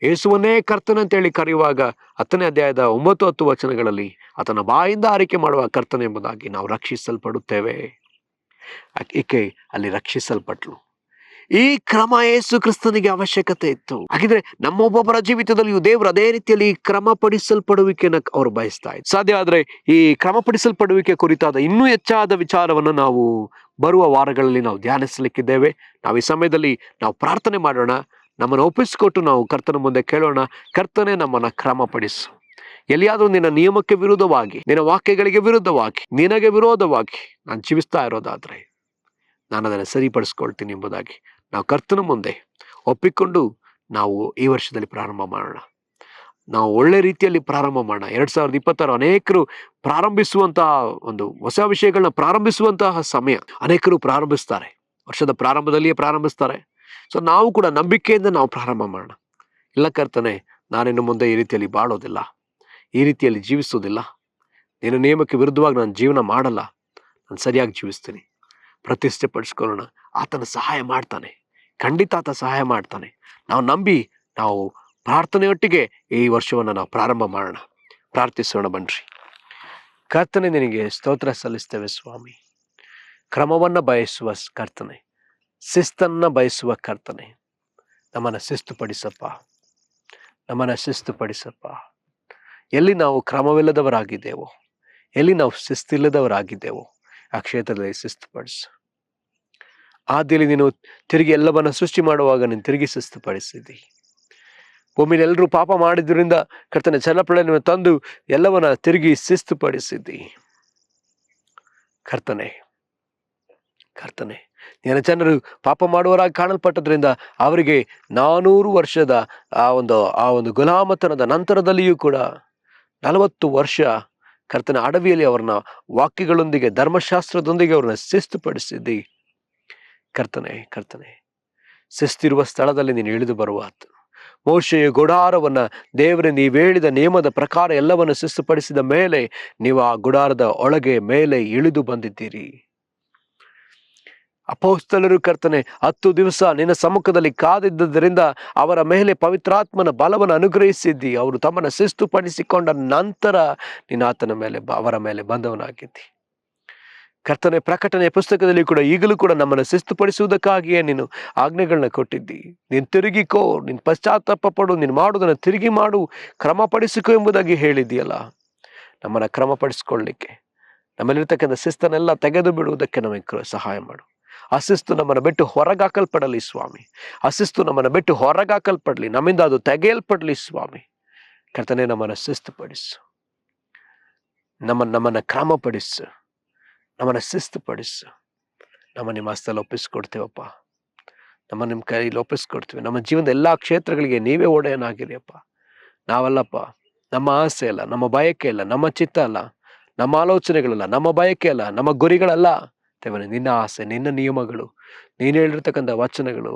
ಯೇಸುವನ್ನೇ ಕರ್ತನೆ ಅಂತೇಳಿ ಕರೆಯುವಾಗ 10ನೇ ಅಧ್ಯಾಯದ 9-10 ವಚನಗಳಲ್ಲಿ ಆತನ ಬಾಯಿಂದ ಆರಿಕೆ ಮಾಡುವ ಕರ್ತನೆ ಎಂಬುದಾಗಿ ನಾವು ರಕ್ಷಿಸಲ್ಪಡುತ್ತೇವೆ. ಈಕೆ ಅಲ್ಲಿ ರಕ್ಷಿಸಲ್ಪಟ್ಲು. ಈ ಕ್ರಮ ಯೇಸು ಕ್ರಿಸ್ತನಿಗೆ ಅವಶ್ಯಕತೆ ಇತ್ತು. ಹಾಗಿದ್ರೆ ನಮ್ಮೊಬ್ಬೊಬ್ಬರ ಜೀವಿತದಲ್ಲಿಯೂ ದೇವರು ಅದೇ ರೀತಿಯಲ್ಲಿ ಕ್ರಮಪಡಿಸಲ್ಪಡುವಿಕೆಯನ್ನು ಅವರು ಬಯಸ್ತಾ ಇದ್ರು. ಸಾಧ್ಯ ಆದ್ರೆ ಈ ಕ್ರಮಪಡಿಸಲ್ಪಡುವಿಕೆ ಕುರಿತಾದ ಇನ್ನೂ ಹೆಚ್ಚಾದ ವಿಚಾರವನ್ನು ನಾವು ಬರುವ ವಾರಗಳಲ್ಲಿ ನಾವು ಧ್ಯಾನಿಸಲಿಕ್ಕಿದ್ದೇವೆ. ನಾವು ಈ ಸಮಯದಲ್ಲಿ ನಾವು ಪ್ರಾರ್ಥನೆ ಮಾಡೋಣ. ನಮ್ಮನ್ನು ಒಪ್ಪಿಸಿಕೊಟ್ಟು ನಾವು ಕರ್ತನ ಮುಂದೆ ಕೇಳೋಣ, ಕರ್ತನೆ ನಮ್ಮನ್ನ ಕ್ರಮಪಡಿಸು. ಎಲ್ಲಿಯಾದ್ರೂ ನಿನ್ನ ನಿಯಮಕ್ಕೆ ವಿರುದ್ಧವಾಗಿ, ನಿನ್ನ ವಾಕ್ಯಗಳಿಗೆ ವಿರುದ್ಧವಾಗಿ, ನಿನಗೆ ವಿರೋಧವಾಗಿ ನಾನು ಜೀವಿಸ್ತಾ ಇರೋದಾದ್ರೆ ನಾನು ಅದನ್ನು ಸರಿಪಡಿಸ್ಕೊಳ್ತೀನಿ ಎಂಬುದಾಗಿ ನಾವು ಕರ್ತನ ಮುಂದೆ ಒಪ್ಪಿಕೊಂಡು ನಾವು ಈ ವರ್ಷದಲ್ಲಿ ಪ್ರಾರಂಭ ಮಾಡೋಣ. ನಾವು ಒಳ್ಳೆ ರೀತಿಯಲ್ಲಿ ಪ್ರಾರಂಭ ಮಾಡೋಣ. 2026 ಅನೇಕರು ಪ್ರಾರಂಭಿಸುವಂತಹ ಒಂದು ಹೊಸ ವಿಷಯಗಳನ್ನ ಪ್ರಾರಂಭಿಸುವಂತಹ ಸಮಯ. ಅನೇಕರು ಪ್ರಾರಂಭಿಸ್ತಾರೆ, ವರ್ಷದ ಪ್ರಾರಂಭದಲ್ಲಿಯೇ ಪ್ರಾರಂಭಿಸ್ತಾರೆ. ಸೊ ನಾವು ಕೂಡ ನಂಬಿಕೆಯಿಂದ ನಾವು ಪ್ರಾರಂಭ ಮಾಡೋಣ. ಇಲ್ಲ ಕರ್ತನೆ, ನಾನಿನ್ನು ಮುಂದೆ ಈ ರೀತಿಯಲ್ಲಿ ಬಾಳೋದಿಲ್ಲ, ಈ ರೀತಿಯಲ್ಲಿ ಜೀವಿಸೋದಿಲ್ಲ, ನಿನ್ನ ನಿಯಮಕ್ಕೆ ವಿರುದ್ಧವಾಗಿ ನಾನು ಜೀವನ ಮಾಡಲ್ಲ, ನಾನು ಸರಿಯಾಗಿ ಜೀವಿಸ್ತೀನಿ. ಪ್ರತಿಷ್ಠೆ ಪಡಿಸ್ಕೊಳ್ಳೋಣ. ಆತನ ಸಹಾಯ ಮಾಡ್ತಾನೆ, ಖಂಡಿತ ಆತ ಸಹಾಯ ಮಾಡ್ತಾನೆ. ನಾವು ನಂಬಿ ನಾವು ಪ್ರಾರ್ಥನೆಯೊಟ್ಟಿಗೆ ಈ ವರ್ಷವನ್ನು ನಾವು ಪ್ರಾರಂಭ ಮಾಡೋಣ. ಪ್ರಾರ್ಥಿಸೋಣ ಬನ್ರಿ. ಕರ್ತನೆ, ನಿನಗೆ ಸ್ತೋತ್ರ ಸಲ್ಲಿಸ್ತೇವೆ ಸ್ವಾಮಿ. ಕ್ರಮವನ್ನು ಬಯಸುವ ಕರ್ತನೆ, ಶಿಸ್ತನ್ನ ಬಯಸುವ ಕರ್ತನೆ, ನಮ್ಮನ್ನು ಶಿಸ್ತುಪಡಿಸಪ್ಪ, ನಮ್ಮನ್ನು ಶಿಸ್ತುಪಡಿಸಪ್ಪ. ಎಲ್ಲಿ ನಾವು ಕ್ರಮವಿಲ್ಲದವರಾಗಿದ್ದೇವೋ, ಎಲ್ಲಿ ನಾವು ಶಿಸ್ತಿಲ್ಲದವರಾಗಿದ್ದೇವೋ ಆ ಕ್ಷೇತ್ರದಲ್ಲಿ ಶಿಸ್ತುಪಡಿಸು. ಆದಿಯಲ್ಲಿ ನೀನು ತಿರುಗಿ ಎಲ್ಲವನ್ನ ಸೃಷ್ಟಿ ಮಾಡುವಾಗ ನೀನು ತಿರುಗಿ ಶಿಸ್ತುಪಡಿಸಿದ್ದಿ. ಭೂಮಿಯಲ್ಲಿ ಎಲ್ಲರೂ ಪಾಪ ಮಾಡಿದ್ರಿಂದ ಕರ್ತನೆ ಚಲಪಳೆಯನ್ನು ತಂದು ಎಲ್ಲವನ್ನ ತಿರುಗಿ ಶಿಸ್ತುಪಡಿಸಿದ್ದಿ. ಕರ್ತನೆ, ಕರ್ತನೆ, ನಿನ್ನ ಜನರು ಪಾಪ ಮಾಡುವವರಾಗಿ ಕಾಣಲ್ಪಟ್ಟದ್ರಿಂದ ಅವರಿಗೆ 400 ವರ್ಷದ ಆ ಒಂದು ಗುಲಾಮತನದ ನಂತರದಲ್ಲಿಯೂ ಕೂಡ 40 ವರ್ಷ ಕರ್ತನ ಅಡವಿಯಲ್ಲಿ ಅವ್ರನ್ನ ವಾಕ್ಯಗಳೊಂದಿಗೆ, ಧರ್ಮಶಾಸ್ತ್ರದೊಂದಿಗೆ ಅವ್ರನ್ನ ಶಿಸ್ತುಪಡಿಸಿದ್ದಿ. ಕರ್ತನೆ, ಕರ್ತನೆ, ಶಿಸ್ತಿರುವ ಸ್ಥಳದಲ್ಲಿ ನೀನು ಇಳಿದು ಬರುವ ಮೋಶೆಯ ಗುಡಾರವನ್ನ ದೇವರೇ ನೀವು ಹೇಳಿದ ನಿಯಮದ ಪ್ರಕಾರ ಎಲ್ಲವನ್ನು ಶಿಸ್ತುಪಡಿಸಿದ ಮೇಲೆ ನೀವು ಆ ಗುಡಾರದ ಒಳಗೆ ಮೇಲೆ ಇಳಿದು ಬಂದಿದ್ದೀರಿ. ಅಪೊಸ್ತಲರು ಕರ್ತನೆ 10 ದಿವಸ ನಿನ್ನ ಸಮ್ಮುಖದಲ್ಲಿ ಕಾದಿದ್ದರಿಂದ ಅವರ ಮೇಲೆ ಪವಿತ್ರಾತ್ಮನ ಬಲವನ್ನು ಅನುಗ್ರಹಿಸಿದ್ದಿ. ಅವರು ತಮ್ಮನ್ನು ಶಿಸ್ತುಪಡಿಸಿಕೊಂಡ ನಂತರ ನೀನು ಅವರ ಮೇಲೆ ಬಂದವನಾಗಿದ್ದಿ. ಕರ್ತನೆ, ಪ್ರಕಟಣೆಯ ಪುಸ್ತಕದಲ್ಲಿ ಕೂಡ ಈಗಲೂ ಕೂಡ ನಮ್ಮನ್ನು ಶಿಸ್ತುಪಡಿಸುವುದಕ್ಕಾಗಿಯೇ ನೀನು ಆಜ್ಞೆಗಳನ್ನ ಕೊಟ್ಟಿದ್ದಿ. ನೀನು ತಿರುಗಿಕೋ, ನೀನು ಪಶ್ಚಾತ್ತಾಪ ಪಡು, ನೀನು ಮಾಡುವುದನ್ನು ತಿರುಗಿ ಮಾಡು, ಕ್ರಮಪಡಿಸಿಕೋ ಎಂಬುದಾಗಿ ಹೇಳಿದ್ದೀಯಲ್ಲ. ನಮ್ಮನ್ನು ಕ್ರಮಪಡಿಸ್ಕೊಳ್ಳಿಕ್ಕೆ, ನಮ್ಮಲ್ಲಿರ್ತಕ್ಕಂಥ ಶಿಸ್ತನ್ನೆಲ್ಲ ತೆಗೆದು ಬಿಡುವುದಕ್ಕೆ ನಮಗೆ ಸಹಾಯ ಮಾಡು. ಅಶಿಸ್ತು ನಮ್ಮನ್ನು ಬಿಟ್ಟು ಹೊರಗಾಕಲ್ಪಡಲಿ ಸ್ವಾಮಿ. ಅಶಿಸ್ತು ನಮ್ಮನ್ನು ಬಿಟ್ಟು ಹೊರಗಾಕಲ್ಪಡಲಿ, ನಮ್ಮಿಂದ ಅದು ತೆಗೆಯಲ್ಪಡಲಿ ಸ್ವಾಮಿ. ಕರ್ತನೆ, ನಮ್ಮನ್ನು ಶಿಸ್ತುಪಡಿಸು, ನಮ್ಮನ್ನು ಕ್ರಮಪಡಿಸು, ನಮ್ಮನ್ನು ಶಿಸ್ತುಪಡಿಸು. ನಿಮ್ಮ ಹಸ್ತಲ್ಲಿ ಒಪ್ಪಿಸ್ಕೊಡ್ತೇವಪ್ಪ, ನಿಮ್ಮ ಕೈಯಲ್ಲಿ ಒಪ್ಪಿಸ್ಕೊಡ್ತೀವಿ. ನಮ್ಮ ಜೀವನದ ಎಲ್ಲ ಕ್ಷೇತ್ರಗಳಿಗೆ ನೀವೇ ಒಡೆಯನಾಗಿರಿ ಅಪ್ಪ. ನಾವಲ್ಲಪ್ಪ, ನಮ್ಮ ಆಸೆ ಅಲ್ಲ, ನಮ್ಮ ಬಯಕೆ ಅಲ್ಲ, ನಮ್ಮ ಚಿತ್ತ ಅಲ್ಲ, ನಮ್ಮ ಆಲೋಚನೆಗಳಲ್ಲ, ನಮ್ಮ ಬಯಕೆ ಅಲ್ಲ, ನಮ್ಮ ಗುರಿಗಳಲ್ಲ ದೇವರೇ. ನಿನ್ನ ಆಸೆ, ನಿನ್ನ ನಿಯಮಗಳು, ನೀನು ಹೇಳಿರ್ತಕ್ಕಂಥ ವಚನಗಳು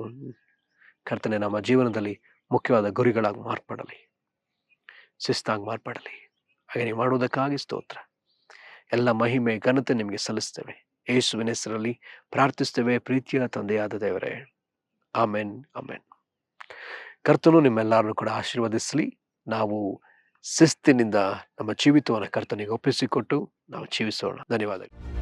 ಕರ್ತನೆ ನಮ್ಮ ಜೀವನದಲ್ಲಿ ಮುಖ್ಯವಾದ ಗುರಿಗಳಾಗಿ ಮಾರ್ಪಡಲಿ. ಶಿಸ್ತಾಗಿ ಮಾರ್ಪಡಲಿ. ಹಾಗೆ ನೀವು ಮಾಡುವುದಕ್ಕಾಗಿ ಸ್ತೋತ್ರ. ಎಲ್ಲ ಮಹಿಮೆ ಘನತೆ ನಿಮಗೆ ಸಲ್ಲಿಸ್ತೇವೆ. ಯೇಸುವಿನ ಹೆಸರಲ್ಲಿ ಪ್ರಾರ್ಥಿಸ್ತೇವೆ ಪ್ರೀತಿಯ ತಂದೆಯಾದ ದೇವರೇ. Amen, amen. ಕರ್ತನು ನಿಮ್ಮೆಲ್ಲರನ್ನು ಕೂಡ ಆಶೀರ್ವದಿಸಲಿ. ನಾವು ಶಿಸ್ತಿನಿಂದ ನಮ್ಮ ಜೀವಿತವನ್ನು ಕರ್ತನಿಗೆ ಒಪ್ಪಿಸಿಕೊಟ್ಟು ನಾವು ಜೀವಿಸೋಣ. ಧನ್ಯವಾದಗಳು.